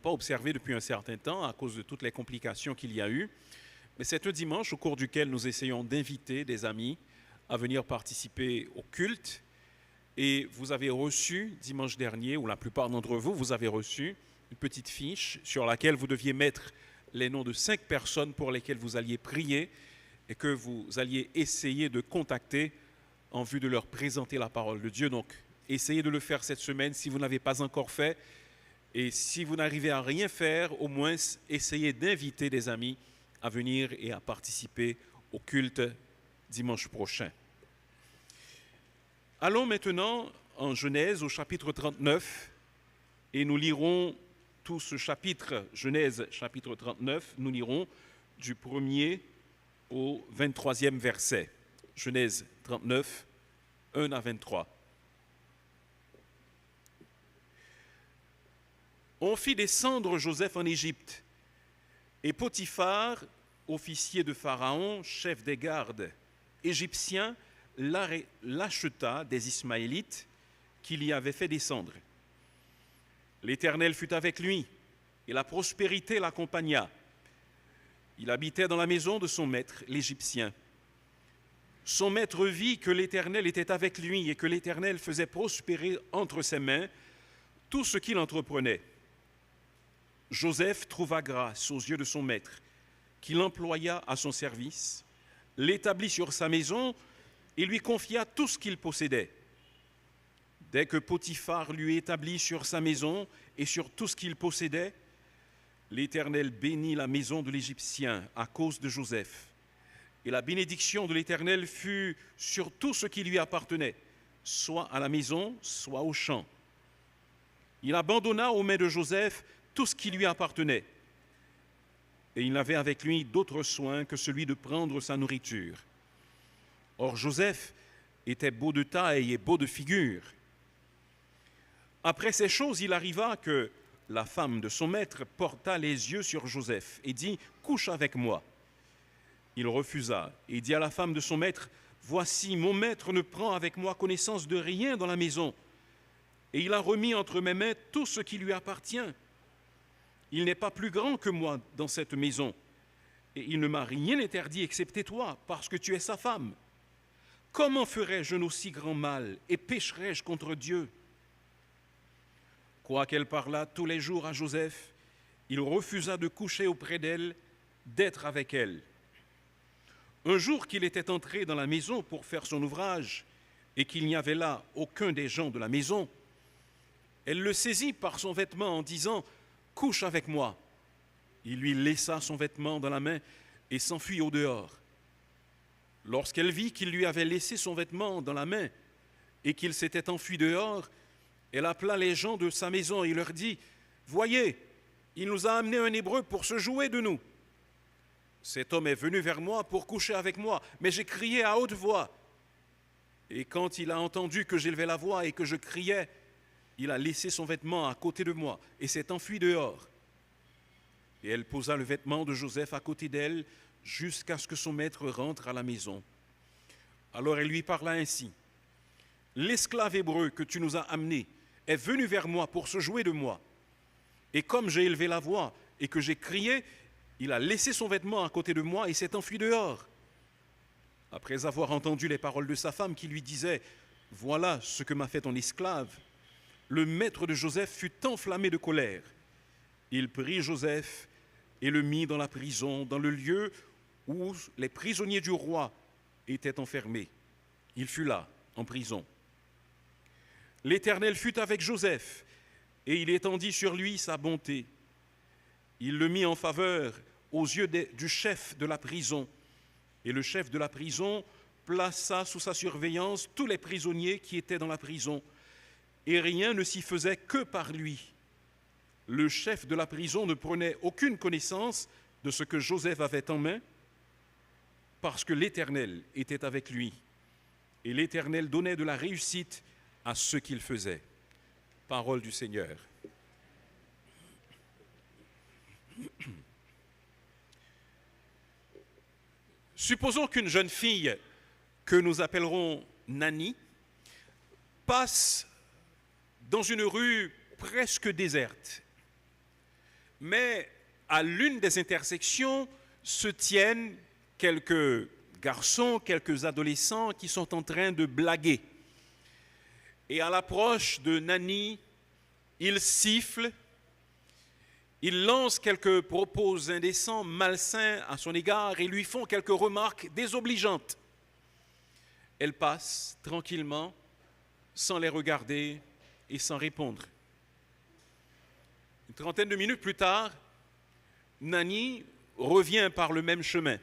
observée depuis un certain temps à cause de toutes les complications qu'il y a eu. Mais c'est un dimanche au cours duquel nous essayons d'inviter des amis à venir participer au culte. Et vous avez reçu, dimanche dernier, ou la plupart d'entre vous, vous avez reçu une petite fiche sur laquelle vous deviez mettre les noms de 5 personnes pour lesquelles vous alliez prier et que vous alliez essayer de contacter en vue de leur présenter la parole de Dieu. Donc, essayez de le faire cette semaine si vous n'avez pas encore fait. Et si vous n'arrivez à rien faire, au moins essayez d'inviter des amis à venir et à participer au culte dimanche prochain. Allons maintenant en Genèse au chapitre 39 et nous lirons tout ce chapitre, Genèse chapitre 39, nous lirons du 1er au 23e verset. Genèse 39, 1 à 23. On fit descendre Joseph en Égypte, et Potiphar, officier de Pharaon, chef des gardes égyptiens, l'acheta des Ismaélites qu'il y avait fait descendre. L'Éternel fut avec lui, et la prospérité l'accompagna. Il habitait dans la maison de son maître, l'Égyptien. Son maître vit que l'Éternel était avec lui et que l'Éternel faisait prospérer entre ses mains tout ce qu'il entreprenait. Joseph trouva grâce aux yeux de son maître, qui l'employa à son service, l'établit sur sa maison et lui confia tout ce qu'il possédait. Dès que Potiphar lui établit sur sa maison et sur tout ce qu'il possédait, l'Éternel bénit la maison de l'Égyptien à cause de Joseph. Et la bénédiction de l'Éternel fut sur tout ce qui lui appartenait, soit à la maison, soit au champ. Il abandonna aux mains de Joseph tout ce qui lui appartenait. Et il n'avait avec lui d'autre soin que celui de prendre sa nourriture. Or Joseph était beau de taille et beau de figure. Après ces choses, il arriva que, la femme de son maître, porta les yeux sur Joseph et dit « Couche avec moi ». Il refusa et dit à la femme de son maître « Voici, mon maître ne prend avec moi connaissance de rien dans la maison, et il a remis entre mes mains tout ce qui lui appartient. Il n'est pas plus grand que moi dans cette maison, et il ne m'a rien interdit excepté toi, parce que tu es sa femme. Comment ferais-je un aussi grand mal et pécherais-je contre Dieu ?» Quoiqu'elle parlât tous les jours à Joseph, il refusa de coucher auprès d'elle, d'être avec elle. Un jour qu'il était entré dans la maison pour faire son ouvrage, et qu'il n'y avait là aucun des gens de la maison, elle le saisit par son vêtement en disant « Couche avec moi ». Il lui laissa son vêtement dans la main et s'enfuit au dehors. Lorsqu'elle vit qu'il lui avait laissé son vêtement dans la main et qu'il s'était enfui dehors, elle appela les gens de sa maison et leur dit « Voyez, il nous a amené un Hébreu pour se jouer de nous. Cet homme est venu vers moi pour coucher avec moi, mais j'ai crié à haute voix. Et quand il a entendu que j'élevais la voix et que je criais, il a laissé son vêtement à côté de moi et s'est enfui dehors. » Et elle posa le vêtement de Joseph à côté d'elle jusqu'à ce que son maître rentre à la maison. Alors elle lui parla ainsi. « L'esclave hébreu que tu nous as amené est venu vers moi pour se jouer de moi. Et comme j'ai élevé la voix et que j'ai crié, il a laissé son vêtement à côté de moi et s'est enfui dehors. » Après avoir entendu les paroles de sa femme qui lui disait « Voilà ce que m'a fait ton esclave », le maître de Joseph fut enflammé de colère. Il prit Joseph et le mit dans la prison, dans le lieu où les prisonniers du roi étaient enfermés. Il fut là, en prison. L'Éternel fut avec Joseph, et il étendit sur lui sa bonté. Il le mit en faveur aux yeux du chef de la prison, et le chef de la prison plaça sous sa surveillance tous les prisonniers qui étaient dans la prison, et rien ne s'y faisait que par lui. Le chef de la prison ne prenait aucune connaissance de ce que Joseph avait en main, parce que l'Éternel était avec lui, et l'Éternel donnait de la réussite à ce qu'il faisait. Parole du Seigneur. Supposons qu'une jeune fille que nous appellerons Nani passe dans une rue presque déserte. Mais à l'une des intersections se tiennent quelques garçons, quelques adolescents qui sont en train de blaguer. Et à l'approche de Nani, ils sifflent, ils lancent quelques propos indécents, malsains à son égard et lui font quelques remarques désobligeantes. Elle passe tranquillement, sans les regarder et sans répondre. Une trentaine de minutes plus tard, Nani revient par le même chemin.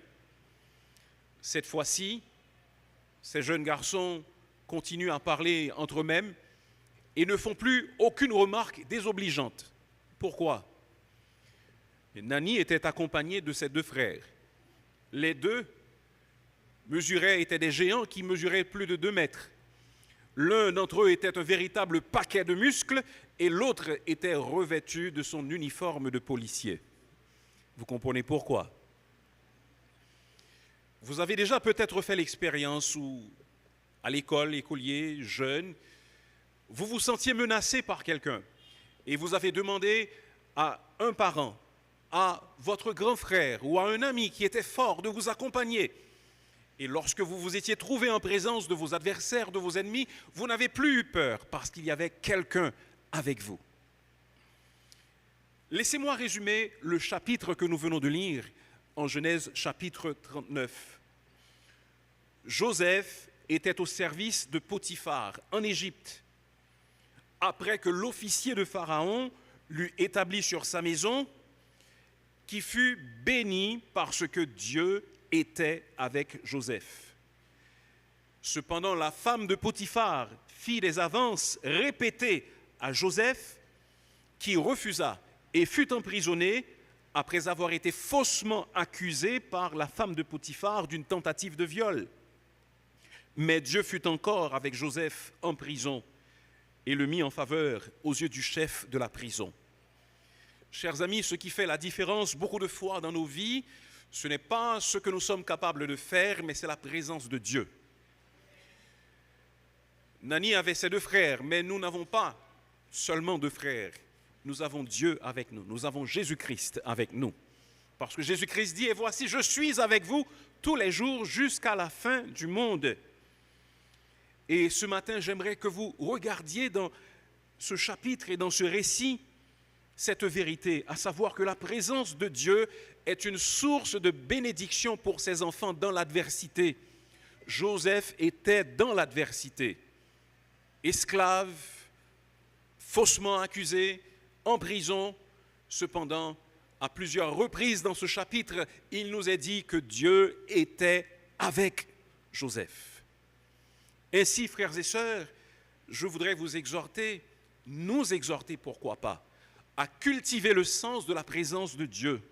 Cette fois-ci, ces jeunes garçons continuent à parler entre eux-mêmes et ne font plus aucune remarque désobligeante. Pourquoi ? Nani était accompagné de ses deux frères. Les deux étaient des géants qui mesuraient plus de 2 mètres. L'un d'entre eux était un véritable paquet de muscles et l'autre était revêtu de son uniforme de policier. Vous comprenez pourquoi ? Vous avez déjà peut-être fait l'expérience où, à l'école, écolier, jeune, vous vous sentiez menacé par quelqu'un et vous avez demandé à un parent, à votre grand frère ou à un ami qui était fort de vous accompagner. Et lorsque vous vous étiez trouvé en présence de vos adversaires, de vos ennemis, vous n'avez plus eu peur parce qu'il y avait quelqu'un avec vous. Laissez-moi résumer le chapitre que nous venons de lire en Genèse chapitre 39. Joseph était au service de Potiphar en Égypte. Après que l'officier de Pharaon l'eut établi sur sa maison, qui fut béni parce que Dieu était avec Joseph. Cependant, la femme de Potiphar fit des avances répétées à Joseph, qui refusa et fut emprisonné après avoir été faussement accusé par la femme de Potiphar d'une tentative de viol. Mais Dieu fut encore avec Joseph en prison et le mit en faveur aux yeux du chef de la prison. Chers amis, ce qui fait la différence beaucoup de fois dans nos vies, ce n'est pas ce que nous sommes capables de faire, mais c'est la présence de Dieu. Nani avait ses 2 frères, mais nous n'avons pas seulement 2 frères. Nous avons Dieu avec nous, nous avons Jésus-Christ avec nous. Parce que Jésus-Christ dit, et voici, je suis avec vous tous les jours jusqu'à la fin du monde. Et ce matin, j'aimerais que vous regardiez dans ce chapitre et dans ce récit cette vérité, à savoir que la présence de Dieu est une source de bénédiction pour ses enfants dans l'adversité. Joseph était dans l'adversité, esclave, faussement accusé, en prison. Cependant, à plusieurs reprises dans ce chapitre, il nous est dit que Dieu était avec Joseph. Ainsi, frères et sœurs, je voudrais vous exhorter, nous exhorter, pourquoi pas, à cultiver le sens de la présence de Dieu.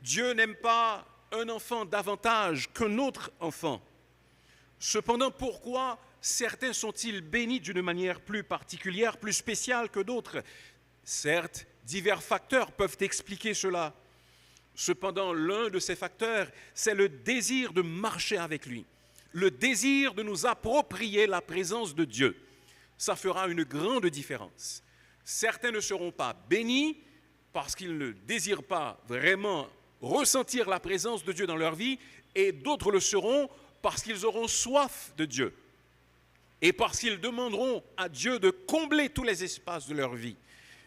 Dieu n'aime pas un enfant davantage qu'un autre enfant. Cependant, pourquoi certains sont-ils bénis d'une manière plus particulière, plus spéciale que d'autres? Certes, divers facteurs peuvent expliquer cela. Cependant, l'un de ces facteurs, c'est le désir de marcher avec lui, le désir de nous approprier la présence de Dieu. Ça fera une grande différence. Certains ne seront pas bénis parce qu'ils ne désirent pas vraiment ressentir la présence de Dieu dans leur vie, et d'autres le seront parce qu'ils auront soif de Dieu et parce qu'ils demanderont à Dieu de combler tous les espaces de leur vie.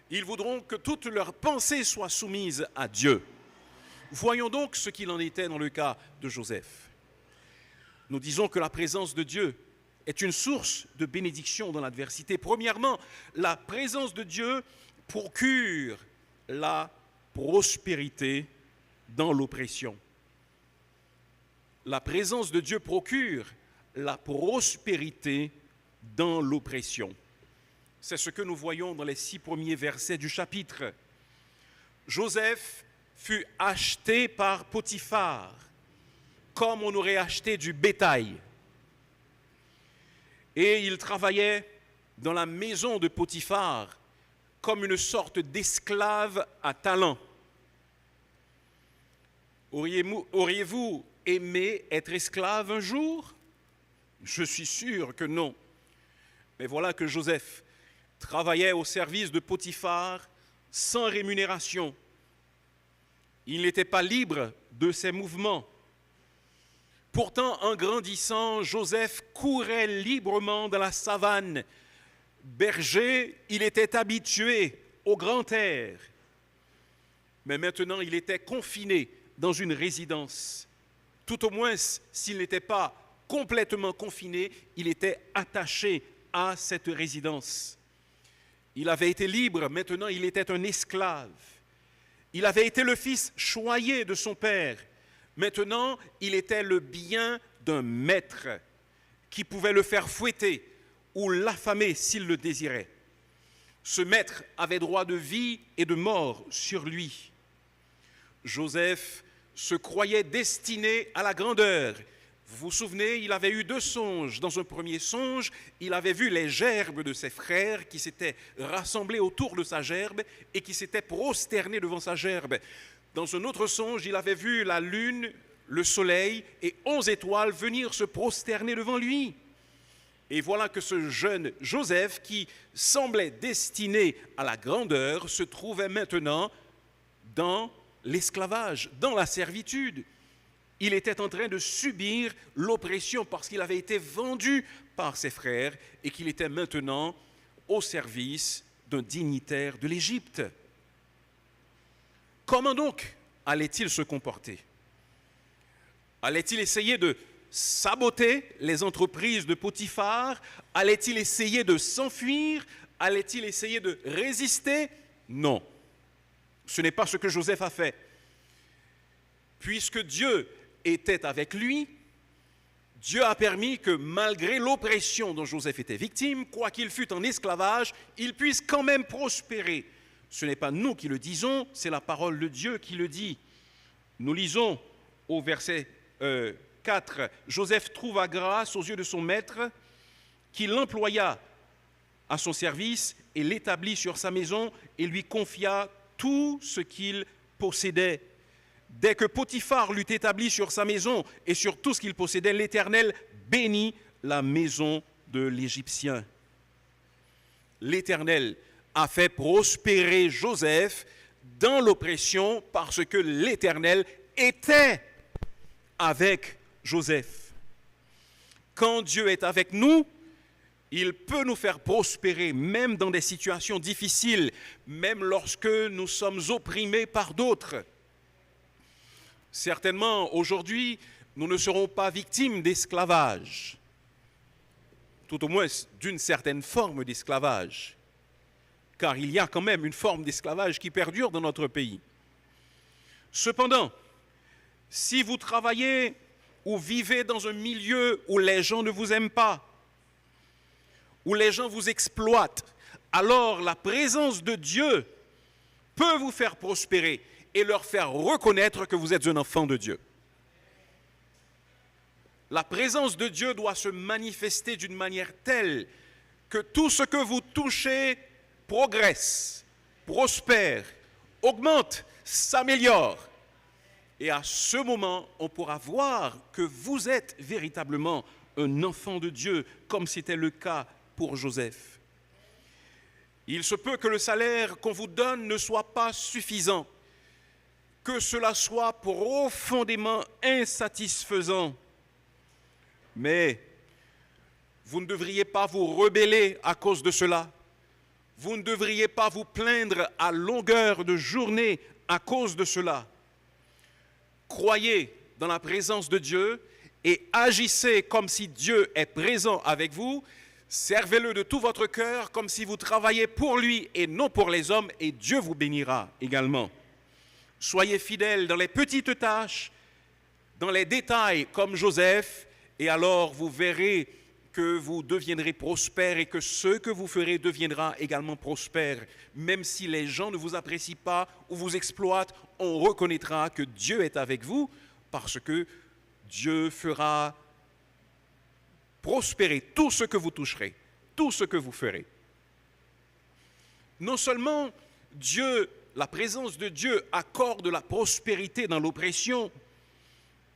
Ils voudront que toutes leurs pensées soient soumises à Dieu. Voyons donc ce qu'il en était dans le cas de Joseph. Nous disons que la présence de Dieu est une source de bénédiction dans l'adversité. Premièrement, la présence de Dieu procure la prospérité dans l'oppression. La présence de Dieu procure la prospérité dans l'oppression. C'est ce que nous voyons dans les 6 premiers versets du chapitre. Joseph fut acheté par Potiphar, comme on aurait acheté du bétail. Et il travaillait dans la maison de Potiphar comme une sorte d'esclave à talent. Auriez-vous aimé être esclave un jour? Je suis sûr que non. Mais voilà que Joseph travaillait au service de Potiphar sans rémunération. Il n'était pas libre de ses mouvements. Pourtant, en grandissant, Joseph courait librement dans la savane. Berger, il était habitué au grand air. Mais maintenant, il était confiné dans une résidence. Tout au moins, s'il n'était pas complètement confiné, il était attaché à cette résidence. Il avait été libre, maintenant il était un esclave. Il avait été le fils choyé de son père. Maintenant, il était le bien d'un maître qui pouvait le faire fouetter ou l'affamer s'il le désirait. Ce maître avait droit de vie et de mort sur lui. Joseph se croyait destiné à la grandeur. Vous vous souvenez, il avait eu 2 songes. Dans un premier songe, il avait vu les gerbes de ses frères qui s'étaient rassemblés autour de sa gerbe et qui s'étaient prosternés devant sa gerbe. Dans un autre songe, il avait vu la lune, le soleil et 11 étoiles venir se prosterner devant lui. Et voilà que ce jeune Joseph, qui semblait destiné à la grandeur, se trouvait maintenant dans l'esclavage, dans la servitude. Il était en train de subir l'oppression parce qu'il avait été vendu par ses frères et qu'il était maintenant au service d'un dignitaire de l'Égypte. Comment donc allait-il se comporter? Allait-il essayer de saboter les entreprises de Potiphar? Allait-il essayer de s'enfuir? Allait-il essayer de résister? Non, ce n'est pas ce que Joseph a fait. Puisque Dieu était avec lui, Dieu a permis que malgré l'oppression dont Joseph était victime, quoiqu'il fût en esclavage, il puisse quand même prospérer. Ce n'est pas nous qui le disons, c'est la parole de Dieu qui le dit. Nous lisons au verset 4, Joseph trouva grâce aux yeux de son maître, qui l'employa à son service et l'établit sur sa maison et lui confia tout ce qu'il possédait. Dès que Potiphar l'eut établi sur sa maison et sur tout ce qu'il possédait, l'Éternel bénit la maison de l'Égyptien. L'Éternel a fait prospérer Joseph dans l'oppression parce que l'Éternel était avec Joseph. Quand Dieu est avec nous, il peut nous faire prospérer même dans des situations difficiles, même lorsque nous sommes opprimés par d'autres. Certainement, aujourd'hui, nous ne serons pas victimes d'esclavage, tout au moins d'une certaine forme d'esclavage, car il y a quand même une forme d'esclavage qui perdure dans notre pays. Cependant, si vous travaillez ou vivez dans un milieu où les gens ne vous aiment pas, où les gens vous exploitent, alors la présence de Dieu peut vous faire prospérer et leur faire reconnaître que vous êtes un enfant de Dieu. La présence de Dieu doit se manifester d'une manière telle que tout ce que vous touchez progresse, prospère, augmente, s'améliore. Et à ce moment, on pourra voir que vous êtes véritablement un enfant de Dieu, comme c'était le cas pour Joseph. Il se peut que le salaire qu'on vous donne ne soit pas suffisant, que cela soit profondément insatisfaisant. Mais vous ne devriez pas vous rebeller à cause de cela. Vous ne devriez pas vous plaindre à longueur de journée à cause de cela. Croyez dans la présence de Dieu et agissez comme si Dieu est présent avec vous. Servez-le de tout votre cœur comme si vous travailliez pour lui et non pour les hommes, et Dieu vous bénira également. Soyez fidèles dans les petites tâches, dans les détails comme Joseph, et alors vous verrez que vous deviendrez prospères et que ce que vous ferez deviendra également prospère. Même si les gens ne vous apprécient pas ou vous exploitent, on reconnaîtra que Dieu est avec vous parce que Dieu fera prospérer tout ce que vous toucherez, tout ce que vous ferez. Non seulement Dieu, la présence de Dieu accorde la prospérité dans l'oppression,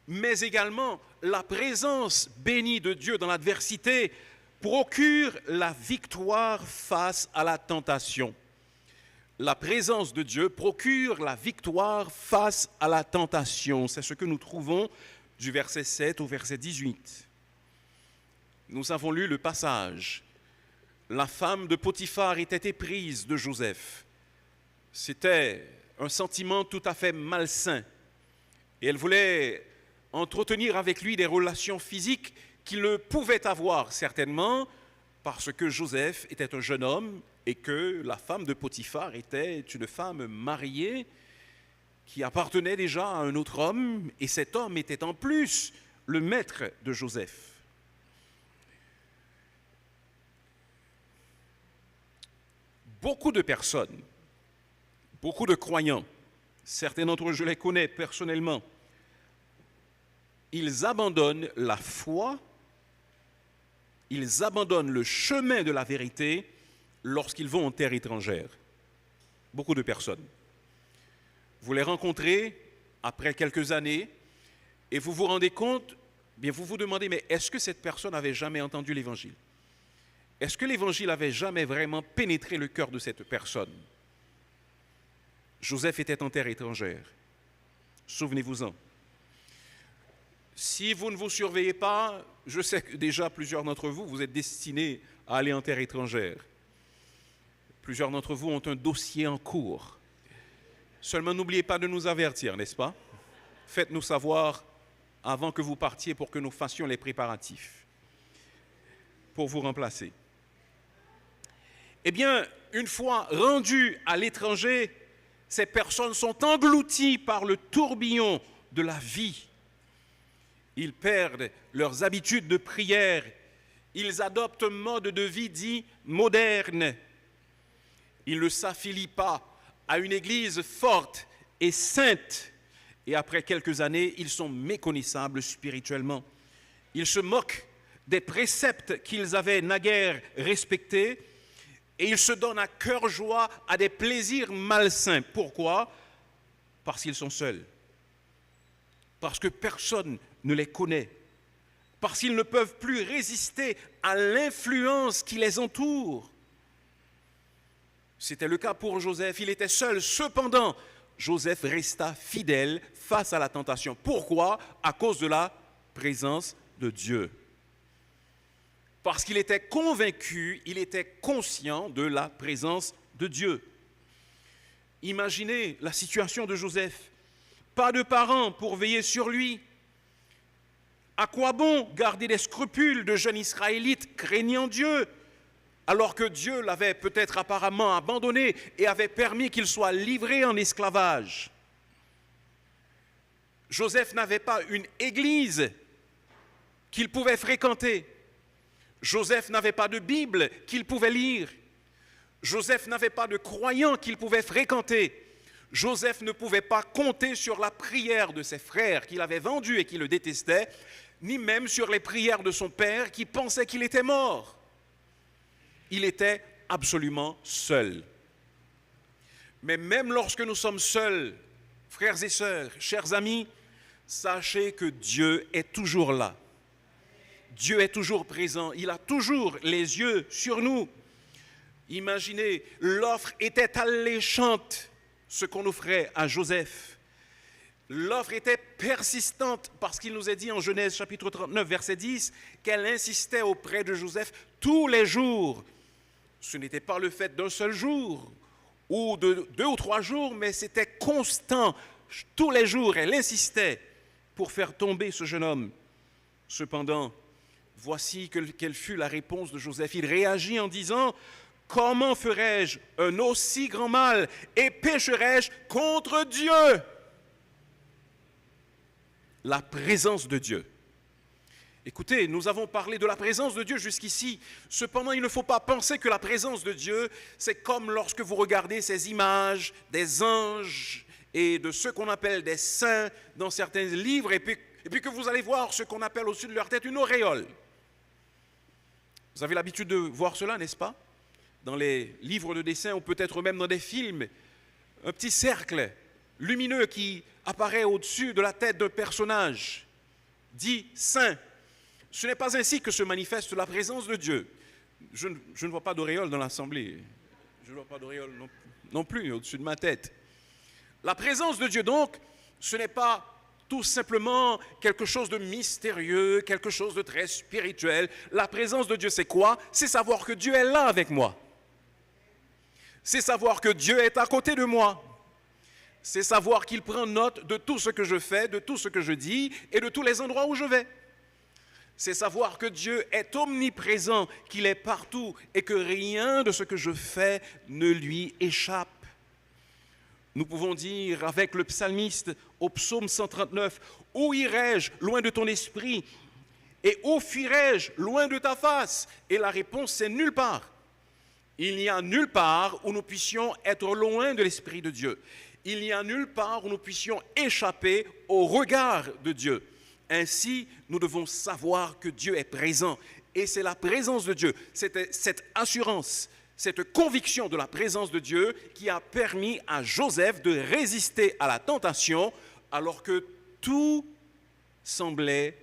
mais également la présence bénie de Dieu dans l'adversité procure la victoire face à la tentation. La présence de Dieu procure la victoire face à la tentation. C'est ce que nous trouvons du verset 7 au verset 18. Nous avons lu le passage. La femme de Potiphar était éprise de Joseph. C'était un sentiment tout à fait malsain. Et elle voulait entretenir avec lui des relations physiques qu'il ne pouvait avoir certainement parce que Joseph était un jeune homme et que la femme de Potiphar était une femme mariée qui appartenait déjà à un autre homme, et cet homme était en plus le maître de Joseph. Beaucoup de personnes, beaucoup de croyants, certains d'entre eux je les connais personnellement, ils abandonnent la foi, ils abandonnent le chemin de la vérité lorsqu'ils vont en terre étrangère. Beaucoup de personnes. Vous les rencontrez après quelques années et vous vous rendez compte, bien vous vous demandez, mais est-ce que cette personne n'avait jamais entendu l'Évangile? Est-ce que l'Évangile avait jamais vraiment pénétré le cœur de cette personne? Joseph était en terre étrangère. Souvenez-vous-en. Si vous ne vous surveillez pas, je sais que déjà plusieurs d'entre vous, vous êtes destinés à aller en terre étrangère. Plusieurs d'entre vous ont un dossier en cours. Seulement, n'oubliez pas de nous avertir, n'est-ce pas? Faites-nous savoir avant que vous partiez pour que nous fassions les préparatifs pour vous remplacer. Eh bien, une fois rendus à l'étranger, ces personnes sont englouties par le tourbillon de la vie. Ils perdent leurs habitudes de prière. Ils adoptent un mode de vie dit moderne. Ils ne s'affilient pas à une église forte et sainte. Et après quelques années, ils sont méconnaissables spirituellement. Ils se moquent des préceptes qu'ils avaient naguère respectés Et ils se donnent à cœur joie à des plaisirs malsains. Pourquoi? Parce qu'ils sont seuls. Parce que personne ne les connaît. Parce qu'ils ne peuvent plus résister à l'influence qui les entoure. C'était le cas pour Joseph, il était seul. Cependant, Joseph resta fidèle face à la tentation. Pourquoi? À cause de la présence de Dieu. Parce qu'il était convaincu, il était conscient de la présence de Dieu. Imaginez la situation de Joseph. Pas de parents pour veiller sur lui. À quoi bon garder des scrupules de jeune Israélite craignant Dieu, alors que Dieu l'avait peut-être apparemment abandonné et avait permis qu'il soit livré en esclavage? Joseph n'avait pas une église qu'il pouvait fréquenter. Joseph n'avait pas de Bible qu'il pouvait lire. Joseph n'avait pas de croyants qu'il pouvait fréquenter. Joseph ne pouvait pas compter sur la prière de ses frères qu'il avait vendus et qui le détestaient, ni même sur les prières de son père qui pensait qu'il était mort. Il était absolument seul. Mais même lorsque nous sommes seuls, frères et sœurs, chers amis, sachez que Dieu est toujours là. Dieu est toujours présent. Il a toujours les yeux sur nous. Imaginez, l'offre était alléchante, ce qu'on offrait à Joseph. L'offre était persistante parce qu'il nous est dit en Genèse chapitre 39, verset 10, qu'elle insistait auprès de Joseph tous les jours. Ce n'était pas le fait d'un seul jour ou de 2 ou 3 jours, mais c'était constant. Tous les jours, elle insistait pour faire tomber ce jeune homme. Cependant, voici quelle fut la réponse de Joseph. Il réagit en disant: « Comment ferais-je un aussi grand mal et pécherais-je contre Dieu ?» La présence de Dieu. Écoutez, nous avons parlé de la présence de Dieu jusqu'ici. Cependant, il ne faut pas penser que la présence de Dieu, c'est comme lorsque vous regardez ces images des anges et de ceux qu'on appelle des saints dans certains livres, et puis que vous allez voir ce qu'on appelle au-dessus de leur tête une auréole. Vous avez l'habitude de voir cela, n'est-ce pas? Dans les livres de dessin ou peut-être même dans des films, un petit cercle lumineux qui apparaît au-dessus de la tête d'un personnage dit saint. Ce n'est pas ainsi que se manifeste la présence de Dieu. Je ne vois pas d'auréole dans l'assemblée. Je ne vois pas d'auréole non plus au-dessus de ma tête. La présence de Dieu, donc, ce n'est pas tout simplement quelque chose de mystérieux, quelque chose de très spirituel. La présence de Dieu, c'est quoi? C'est savoir que Dieu est là avec moi. C'est savoir que Dieu est à côté de moi. C'est savoir qu'il prend note de tout ce que je fais, de tout ce que je dis et de tous les endroits où je vais. C'est savoir que Dieu est omniprésent, qu'il est partout et que rien de ce que je fais ne lui échappe. Nous pouvons dire avec le psalmiste au psaume 139, « Où irai-je loin de ton esprit et où fuirai-je loin de ta face ?» Et la réponse, c'est nulle part. Il n'y a nulle part où nous puissions être loin de l'Esprit de Dieu. Il n'y a nulle part où nous puissions échapper au regard de Dieu. Ainsi, nous devons savoir que Dieu est présent. Et c'est la présence de Dieu, cette assurance, cette conviction de la présence de Dieu qui a permis à Joseph de résister à la tentation alors que tout semblait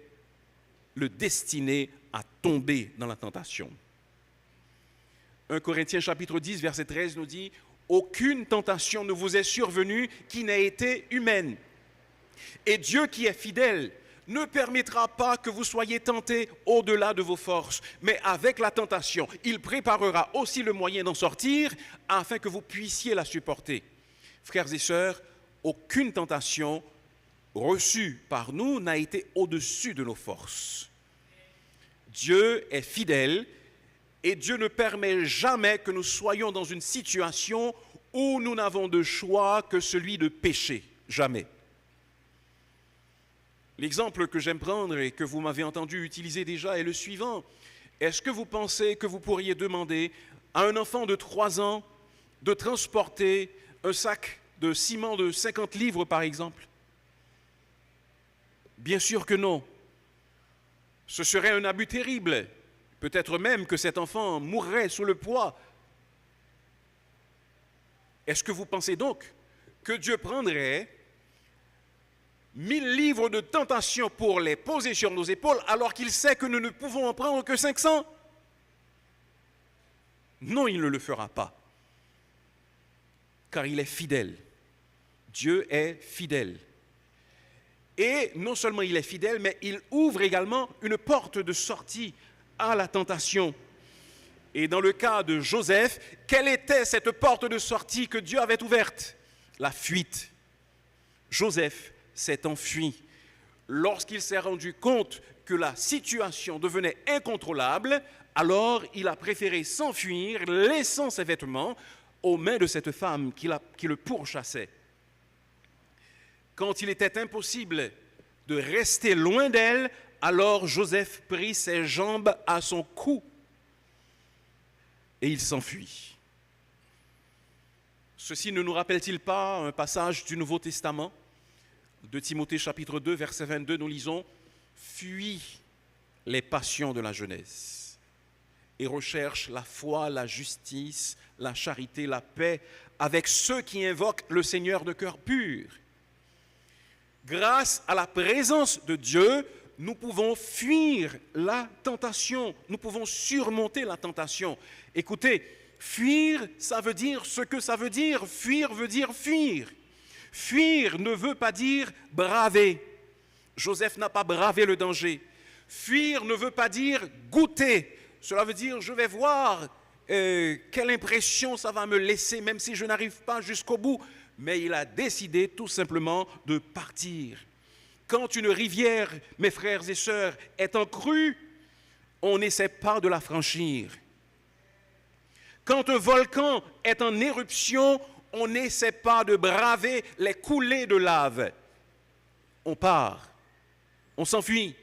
le destiner à tomber dans la tentation. 1 Corinthiens chapitre 10, verset 13 nous dit « Aucune tentation ne vous est survenue qui n'ait été humaine. Et Dieu qui est fidèle ne permettra pas que vous soyez tentés au-delà de vos forces. Mais avec la tentation, il préparera aussi le moyen d'en sortir afin que vous puissiez la supporter. » Frères et sœurs, aucune tentation reçue par nous n'a été au-dessus de nos forces. Dieu est fidèle. Et Dieu ne permet jamais que nous soyons dans une situation où nous n'avons de choix que celui de pécher. Jamais. L'exemple que j'aime prendre et que vous m'avez entendu utiliser déjà est le suivant. Est-ce que vous pensez que vous pourriez demander à un enfant de 3 ans de transporter un sac de ciment de 50 livres, par exemple? Bien sûr que non. Ce serait un abus terrible. Peut-être même que cet enfant mourrait sous le poids Est-ce que vous pensez donc que Dieu prendrait 1000 livres de tentation pour les poser sur nos épaules alors qu'il sait que nous ne pouvons en prendre que 500? Non, il ne le fera pas. Car il est fidèle. Dieu est fidèle. Et non seulement il est fidèle, mais il ouvre également une porte de sortie à la tentation. Et dans le cas de Joseph, quelle était cette porte de sortie que Dieu avait ouverte? La fuite. Joseph s'est enfui. Lorsqu'il s'est rendu compte que la situation devenait incontrôlable, alors il a préféré s'enfuir, laissant ses vêtements aux mains de cette femme qui le pourchassait. Quand il était impossible de rester loin d'elle, alors Joseph prit ses jambes à son cou et il s'enfuit. Ceci ne nous rappelle-t-il pas un passage du Nouveau Testament? De Timothée chapitre 2, verset 22, nous lisons « Fuis les passions de la jeunesse et recherche la foi, la justice, la charité, la paix avec ceux qui invoquent le Seigneur de cœur pur. » Grâce à la présence de Dieu, nous pouvons fuir la tentation, nous pouvons surmonter la tentation. Écoutez, fuir, ça veut dire ce que ça veut dire. Fuir veut dire fuir. Fuir ne veut pas dire braver. Joseph n'a pas bravé le danger. Fuir ne veut pas dire goûter. Cela veut dire je vais voir quelle impression ça va me laisser, même si je n'arrive pas jusqu'au bout. Mais il a décidé tout simplement de partir. Quand une rivière, mes frères et sœurs, est en crue, on n'essaie pas de la franchir. Quand un volcan est en éruption, on n'essaie pas de braver les coulées de lave. On part, on s'enfuit.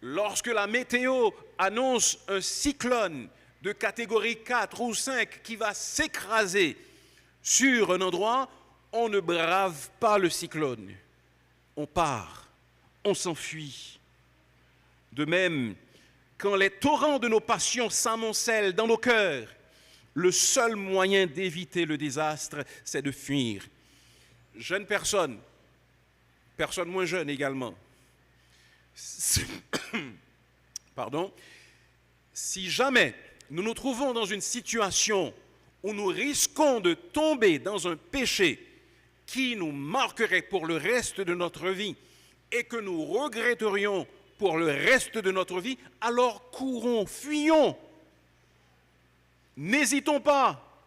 Lorsque la météo annonce un cyclone de catégorie 4 ou 5 qui va s'écraser sur un endroit, on ne brave pas le cyclone. On part, on s'enfuit. De même, quand les torrents de nos passions s'amoncellent dans nos cœurs, le seul moyen d'éviter le désastre, c'est de fuir. Jeune personne, personne moins jeune également, pardon, si jamais nous nous trouvons dans une situation où nous risquons de tomber dans un péché qui nous marquerait pour le reste de notre vie et que nous regretterions pour le reste de notre vie, alors courons, fuyons. N'hésitons pas.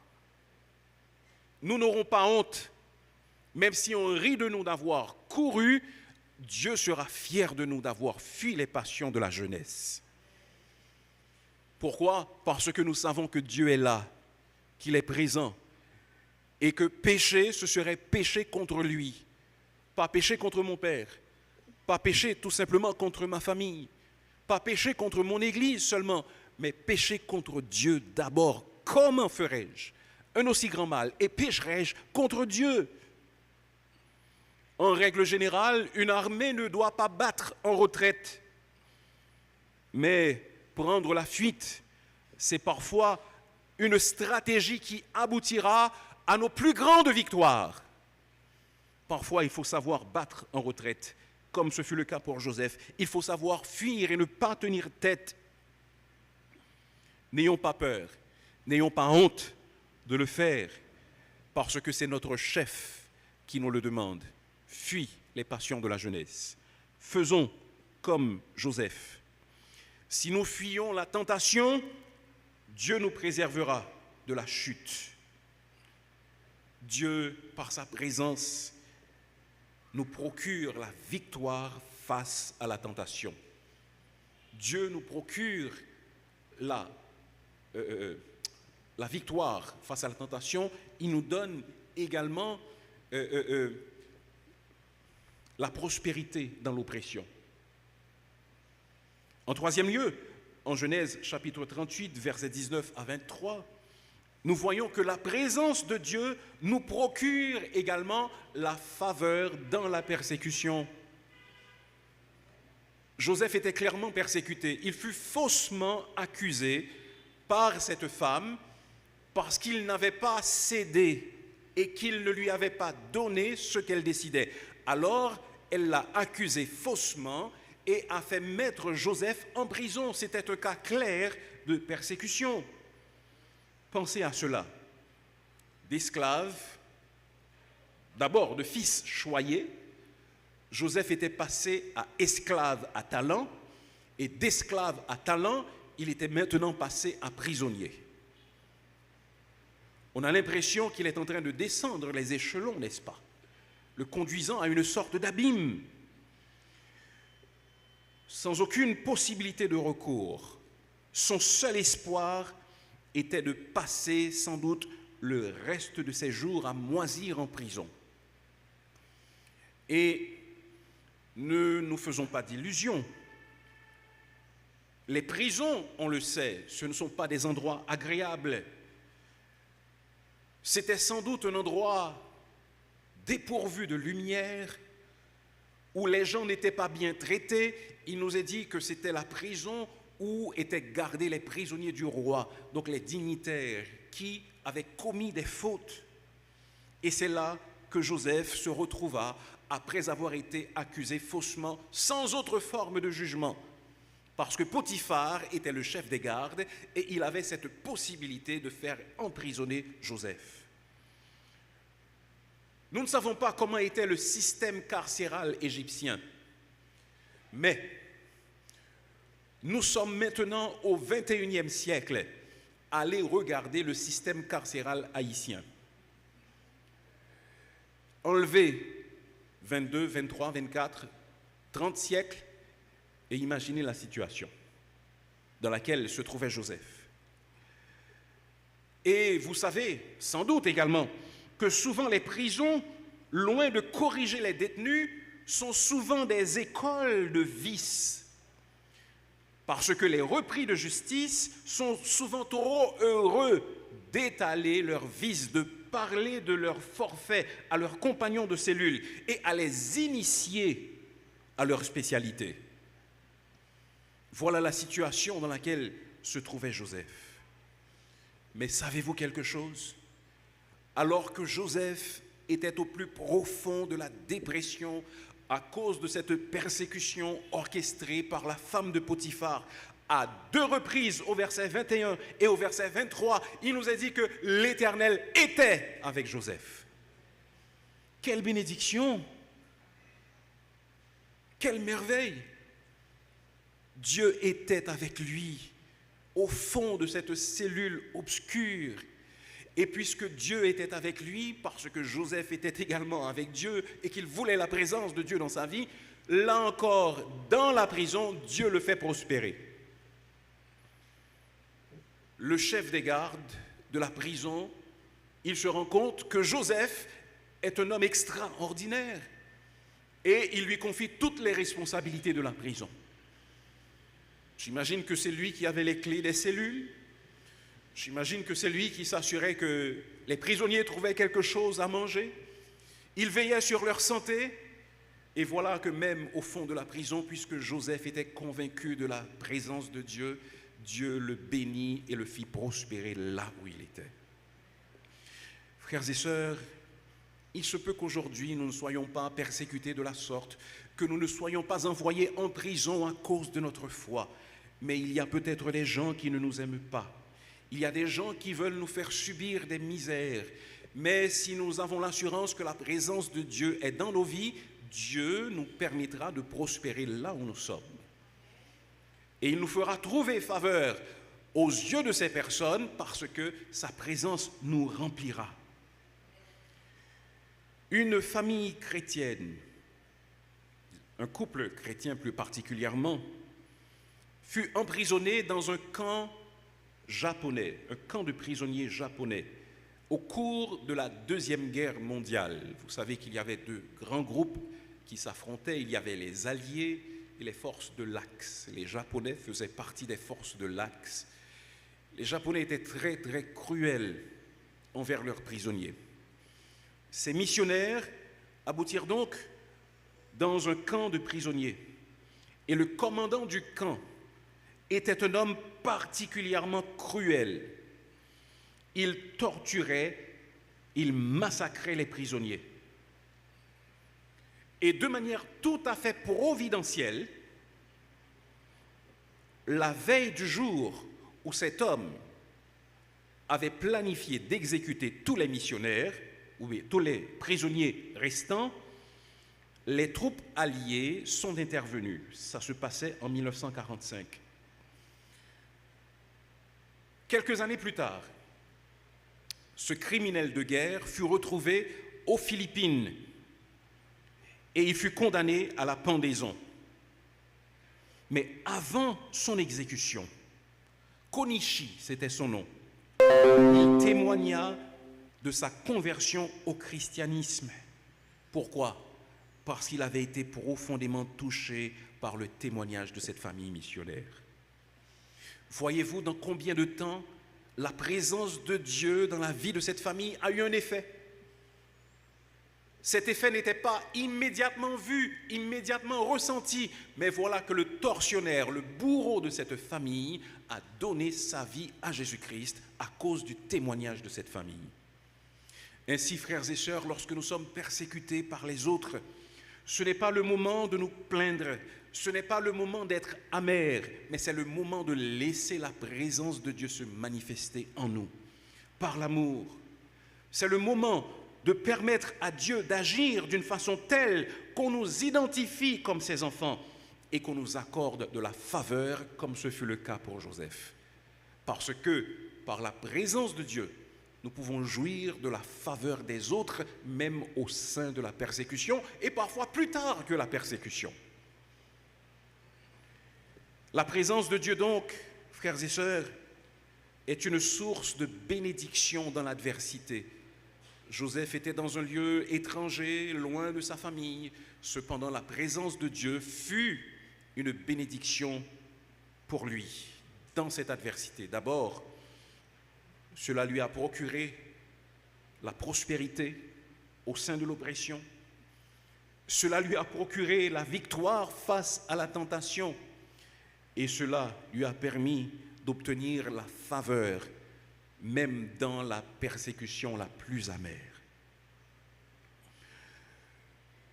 Nous n'aurons pas honte. Même si on rit de nous d'avoir couru, Dieu sera fier de nous d'avoir fui les passions de la jeunesse. Pourquoi? Parce que nous savons que Dieu est là, qu'il est présent, et que pécher, ce serait pécher contre lui. Pas pécher contre mon père, pas pécher tout simplement contre ma famille, pas pécher contre mon église seulement, mais pécher contre Dieu d'abord. Comment ferais-je un aussi grand mal et pécherais-je contre Dieu? En règle générale, une armée ne doit pas battre en retraite, mais prendre la fuite, c'est parfois une stratégie qui aboutira à nos plus grandes victoires. Parfois, il faut savoir battre en retraite, comme ce fut le cas pour Joseph. Il faut savoir fuir et ne pas tenir tête. N'ayons pas peur, n'ayons pas honte de le faire, parce que c'est notre chef qui nous le demande. Fuis les passions de la jeunesse. Faisons comme Joseph. Si nous fuyons la tentation, Dieu nous préservera de la chute. Dieu, par sa présence, nous procure la victoire face à la tentation. Dieu nous procure la victoire face à la tentation. Il nous donne également la prospérité dans l'oppression. En troisième lieu, en Genèse chapitre 38, versets 19 à 23, nous voyons que la présence de Dieu nous procure également la faveur dans la persécution. Joseph était clairement persécuté. Il fut faussement accusé par cette femme parce qu'il n'avait pas cédé et qu'il ne lui avait pas donné ce qu'elle décidait. Alors, elle l'a accusé faussement et a fait mettre Joseph en prison. C'était un cas clair de persécution. Pensez à cela. D'esclaves, d'abord de fils choyés, Joseph était passé à esclave à talent, et d'esclave à talent, il était maintenant passé à prisonnier. On a l'impression qu'il est en train de descendre les échelons, n'est-ce pas? Le conduisant à une sorte d'abîme, sans aucune possibilité de recours. Son seul espoir était de passer sans doute le reste de ses jours à moisir en prison. Et ne nous faisons pas d'illusions. Les prisons, on le sait, ce ne sont pas des endroits agréables. C'était sans doute un endroit dépourvu de lumière, où les gens n'étaient pas bien traités. Il nous est dit que c'était la prison où étaient gardés les prisonniers du roi, donc les dignitaires qui avaient commis des fautes. Et c'est là que Joseph se retrouva après avoir été accusé faussement, sans autre forme de jugement. Parce que Potiphar était le chef des gardes et il avait cette possibilité de faire emprisonner Joseph. Nous ne savons pas comment était le système carcéral égyptien, mais nous sommes maintenant au XXIe siècle. Allez regarder le système carcéral haïtien. Enlevez 22, 23, 24, 30 siècles et imaginez la situation dans laquelle se trouvait Joseph. Et vous savez sans doute également que souvent les prisons, loin de corriger les détenus, sont souvent des écoles de vice. Parce que les repris de justice sont souvent trop heureux d'étaler leurs vices, de parler de leurs forfaits à leurs compagnons de cellule et à les initier à leur spécialité. Voilà la situation dans laquelle se trouvait Joseph. Mais savez-vous quelque chose? Alors que Joseph était au plus profond de la dépression à cause de cette persécution orchestrée par la femme de Potiphar, à 2 reprises, au verset 21 et au verset 23, il nous a dit que l'Éternel était avec Joseph. Quelle bénédiction! Quelle merveille! Dieu était avec lui au fond de cette cellule obscure. Et puisque Dieu était avec lui, parce que Joseph était également avec Dieu et qu'il voulait la présence de Dieu dans sa vie, là encore, dans la prison, Dieu le fait prospérer. Le chef des gardes de la prison, il se rend compte que Joseph est un homme extraordinaire et il lui confie toutes les responsabilités de la prison. J'imagine que c'est lui qui avait les clés des cellules. J'imagine que c'est lui qui s'assurait que les prisonniers trouvaient quelque chose à manger. Il veillait sur leur santé. Et voilà que même au fond de la prison, puisque Joseph était convaincu de la présence de Dieu, Dieu le bénit et le fit prospérer là où il était. Frères et sœurs, il se peut qu'aujourd'hui nous ne soyons pas persécutés de la sorte, que nous ne soyons pas envoyés en prison à cause de notre foi. Mais il y a peut-être des gens qui ne nous aiment pas. Il y a des gens qui veulent nous faire subir des misères. Mais si nous avons l'assurance que la présence de Dieu est dans nos vies, Dieu nous permettra de prospérer là où nous sommes. Et il nous fera trouver faveur aux yeux de ces personnes parce que sa présence nous remplira. Une famille chrétienne, un couple chrétien plus particulièrement, fut emprisonné dans un camp japonais, un camp de prisonniers japonais, au cours de la Deuxième Guerre mondiale. Vous savez qu'il y avait 2 grands groupes qui s'affrontaient. Il y avait les Alliés et les forces de l'Axe. Les Japonais faisaient partie des forces de l'Axe. Les Japonais étaient très, très cruels envers leurs prisonniers. Ces missionnaires aboutirent donc dans un camp de prisonniers. Et le commandant du camp était un homme particulièrement cruel. il torturait, il massacrait les prisonniers. Et de manière tout à fait providentielle, la veille du jour où cet homme avait planifié d'exécuter tous les missionnaires, ou tous les prisonniers restants, les troupes alliées sont intervenues. Ça se passait en 1945. Quelques années plus tard, ce criminel de guerre fut retrouvé aux Philippines et il fut condamné à la pendaison. Mais avant son exécution, Konishi, c'était son nom, il témoigna de sa conversion au christianisme. Pourquoi ? Parce qu'il avait été profondément touché par le témoignage de cette famille missionnaire. Voyez-vous dans combien de temps la présence de Dieu dans la vie de cette famille a eu un effet. Cet effet n'était pas immédiatement vu, immédiatement ressenti, mais voilà que le tortionnaire, le bourreau de cette famille, a donné sa vie à Jésus-Christ à cause du témoignage de cette famille. Ainsi, frères et sœurs, lorsque nous sommes persécutés par les autres, ce n'est pas le moment de nous plaindre, ce n'est pas le moment d'être amer, mais c'est le moment de laisser la présence de Dieu se manifester en nous, par l'amour. C'est le moment de permettre à Dieu d'agir d'une façon telle qu'on nous identifie comme ses enfants et qu'on nous accorde de la faveur, comme ce fut le cas pour Joseph. Parce que, par la présence de Dieu, nous pouvons jouir de la faveur des autres, même au sein de la persécution, et parfois plus tard que la persécution. La présence de Dieu donc, frères et sœurs, est une source de bénédiction dans l'adversité. Joseph était dans un lieu étranger, loin de sa famille. Cependant, la présence de Dieu fut une bénédiction pour lui dans cette adversité. D'abord, cela lui a procuré la prospérité au sein de l'oppression. Cela lui a procuré la victoire face à la tentation. Et cela lui a permis d'obtenir la faveur, même dans la persécution la plus amère.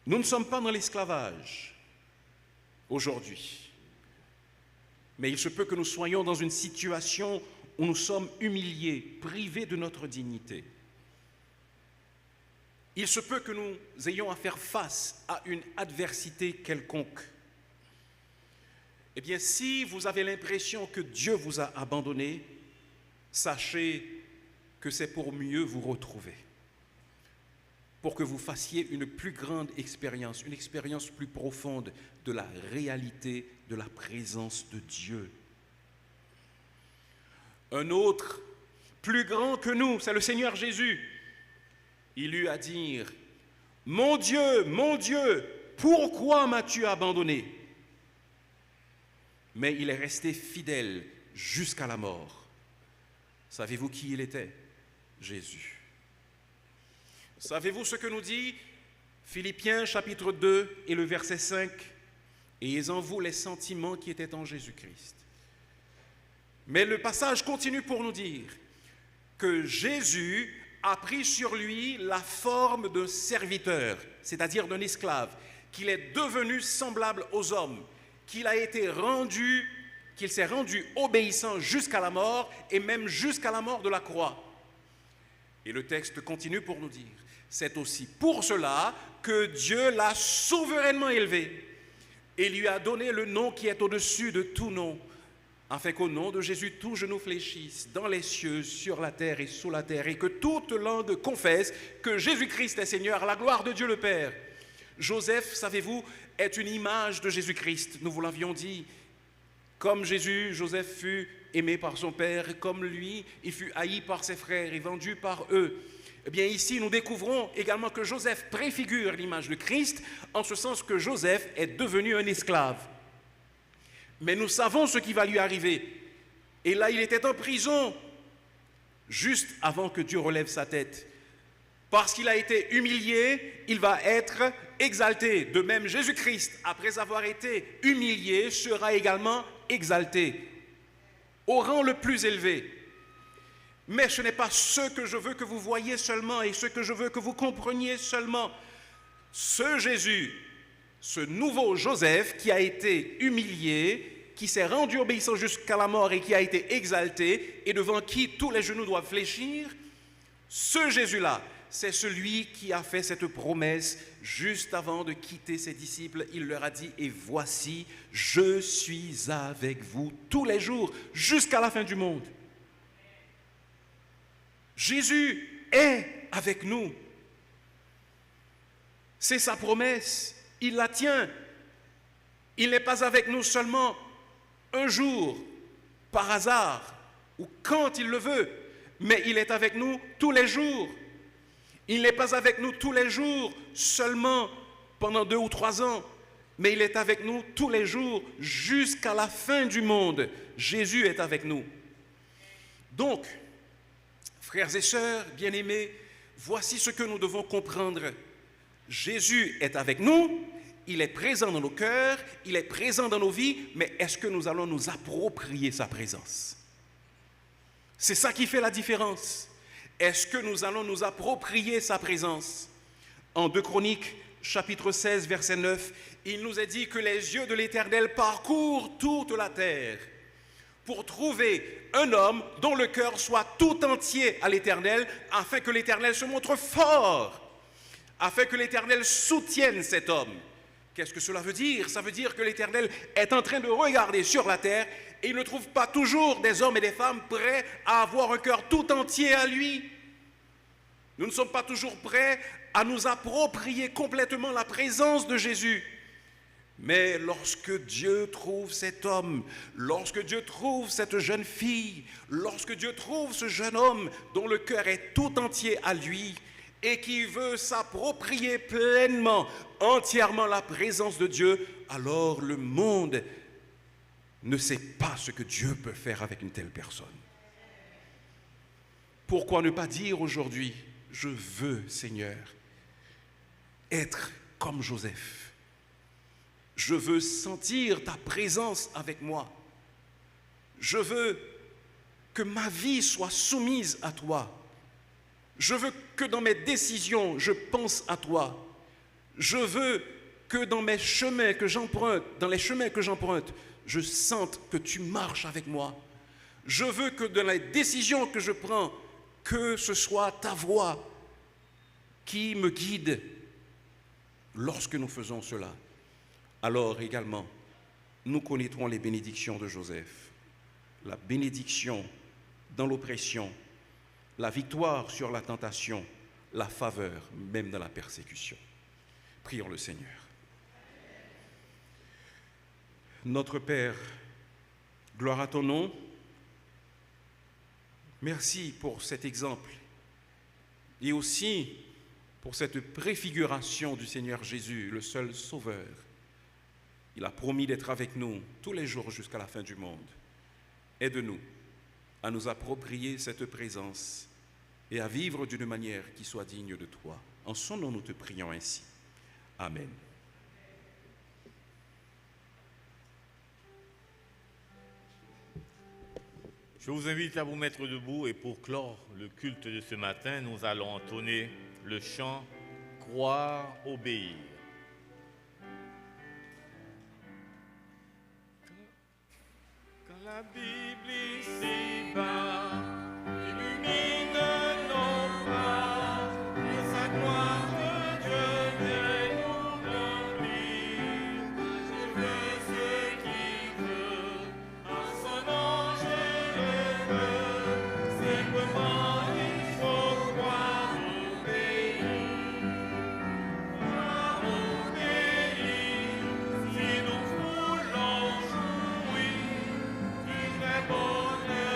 Nous ne sommes pas dans l'esclavage aujourd'hui, mais il se peut que nous soyons dans une situation où nous sommes humiliés, privés de notre dignité. Il se peut que nous ayons à faire face à une adversité quelconque. Eh bien, si vous avez l'impression que Dieu vous a abandonné, sachez que c'est pour mieux vous retrouver, pour que vous fassiez une plus grande expérience, une expérience plus profonde de la réalité de la présence de Dieu. Un autre, plus grand que nous, c'est le Seigneur Jésus. Il eut à dire, « Mon Dieu, pourquoi m'as-tu abandonné ?» Mais il est resté fidèle jusqu'à la mort. Savez-vous qui il était? Jésus. Savez-vous ce que nous dit Philippiens chapitre 2 et le verset 5? « Ayez en vous les sentiments qui étaient en Jésus-Christ. » Mais le passage continue pour nous dire que Jésus a pris sur lui la forme d'un serviteur, c'est-à-dire d'un esclave, qu'il est devenu semblable aux hommes, qu'il s'est rendu obéissant jusqu'à la mort et même jusqu'à la mort de la croix. Et le texte continue pour nous dire, c'est aussi pour cela que Dieu l'a souverainement élevé et lui a donné le nom qui est au-dessus de tout nom, afin qu'au nom de Jésus, tout genou fléchisse dans les cieux, sur la terre et sous la terre, et que toute langue confesse que Jésus-Christ est Seigneur, à la gloire de Dieu le Père. Joseph, savez-vous, est une image de Jésus-Christ. Nous vous l'avions dit. Comme Jésus, Joseph fut aimé par son père, comme lui, il fut haï par ses frères et vendu par eux. Eh bien ici, nous découvrons également que Joseph préfigure l'image de Christ, en ce sens que Joseph est devenu un esclave. Mais nous savons ce qui va lui arriver. Et là, il était en prison, juste avant que Dieu relève sa tête. Parce qu'il a été humilié, il va être exalté. De même, Jésus-Christ, après avoir été humilié, sera également exalté au rang le plus élevé. Mais ce n'est pas ce que je veux que vous voyiez seulement et ce que je veux que vous compreniez seulement. Ce Jésus, ce nouveau Joseph qui a été humilié, qui s'est rendu obéissant jusqu'à la mort et qui a été exalté et devant qui tous les genoux doivent fléchir, ce Jésus-là, c'est celui qui a fait cette promesse juste avant de quitter ses disciples. Il leur a dit, et voici, je suis avec vous tous les jours jusqu'à la fin du monde. Jésus est avec nous. C'est sa promesse, il la tient. Il n'est pas avec nous seulement un jour, par hasard, ou quand il le veut, mais il est avec nous tous les jours. Il n'est pas avec nous tous les jours, seulement pendant 2 ou 3 ans, mais il est avec nous tous les jours jusqu'à la fin du monde. Jésus est avec nous. Donc, frères et sœurs bien-aimés, voici ce que nous devons comprendre. Jésus est avec nous, il est présent dans nos cœurs, il est présent dans nos vies, mais est-ce que nous allons nous approprier sa présence? C'est ça qui fait la différence. Est-ce que nous allons nous approprier sa présence? En 2 Chroniques, chapitre 16, verset 9, il nous est dit que les yeux de l'Éternel parcourent toute la terre pour trouver un homme dont le cœur soit tout entier à l'Éternel, afin que l'Éternel se montre fort, afin que l'Éternel soutienne cet homme. Qu'est-ce que cela veut dire? Ça veut dire que l'Éternel est en train de regarder sur la terre et il ne trouve pas toujours des hommes et des femmes prêts à avoir un cœur tout entier à lui. Nous ne sommes pas toujours prêts à nous approprier complètement la présence de Jésus. Mais lorsque Dieu trouve cet homme, lorsque Dieu trouve cette jeune fille, lorsque Dieu trouve ce jeune homme dont le cœur est tout entier à lui et qui veut s'approprier pleinement, entièrement la présence de Dieu, alors le monde ne sait pas ce que Dieu peut faire avec une telle personne. Pourquoi ne pas dire aujourd'hui, je veux, Seigneur, être comme Joseph. Je veux sentir ta présence avec moi. Je veux que ma vie soit soumise à toi. Je veux que dans mes décisions, je pense à toi. Je veux que dans mes chemins que j'emprunte, dans les chemins que j'emprunte, je sente que tu marches avec moi. Je veux que dans les décisions que je prends, que ce soit ta voix qui me guide. Lorsque nous faisons cela, alors également, nous connaîtrons les bénédictions de Joseph. La bénédiction dans l'oppression, la victoire sur la tentation, la faveur même dans la persécution. Prions le Seigneur. Notre Père, gloire à ton nom. Merci pour cet exemple et aussi pour cette préfiguration du Seigneur Jésus, le seul Sauveur. Il a promis d'être avec nous tous les jours jusqu'à la fin du monde. Aide-nous à nous approprier cette présence et à vivre d'une manière qui soit digne de toi. En son nom, nous te prions ainsi. Amen. Je vous invite à vous mettre debout et pour clore le culte de ce matin, nous allons entonner le chant « Croire, obéir ». Quand la Bible ici bas illumine nos pas et sa gloire de Dieu vient nous remplir, je veux ce qui veut à son nom je le veux, simplement il faut croire, obéir. Croire, obéir, si nous voulons jouir du vrai bonheur.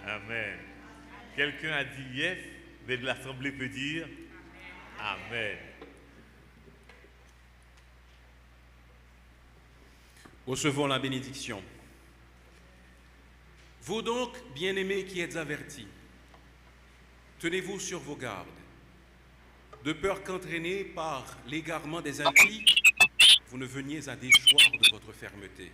Amen. Quelqu'un a dit yes, mais l'Assemblée peut dire Amen. Recevons la bénédiction. Vous donc, bien-aimés qui êtes avertis, tenez-vous sur vos gardes, de peur qu'entraînés par l'égarement des impies, vous ne veniez à déchoir de votre fermeté,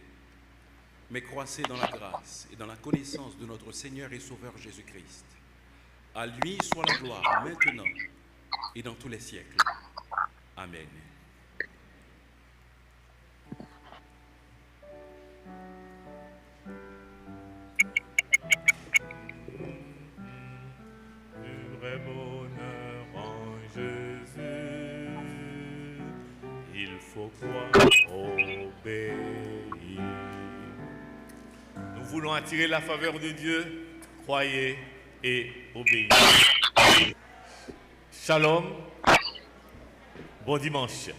mais croissez dans la grâce et dans la connaissance de notre Seigneur et Sauveur Jésus-Christ. À lui soit la gloire maintenant et dans tous les siècles. Amen. Du vrai bonheur en Jésus, il faut croire, obéir. Nous voulons attirer la faveur de Dieu, croyez et obéissez. Shalom, bon dimanche.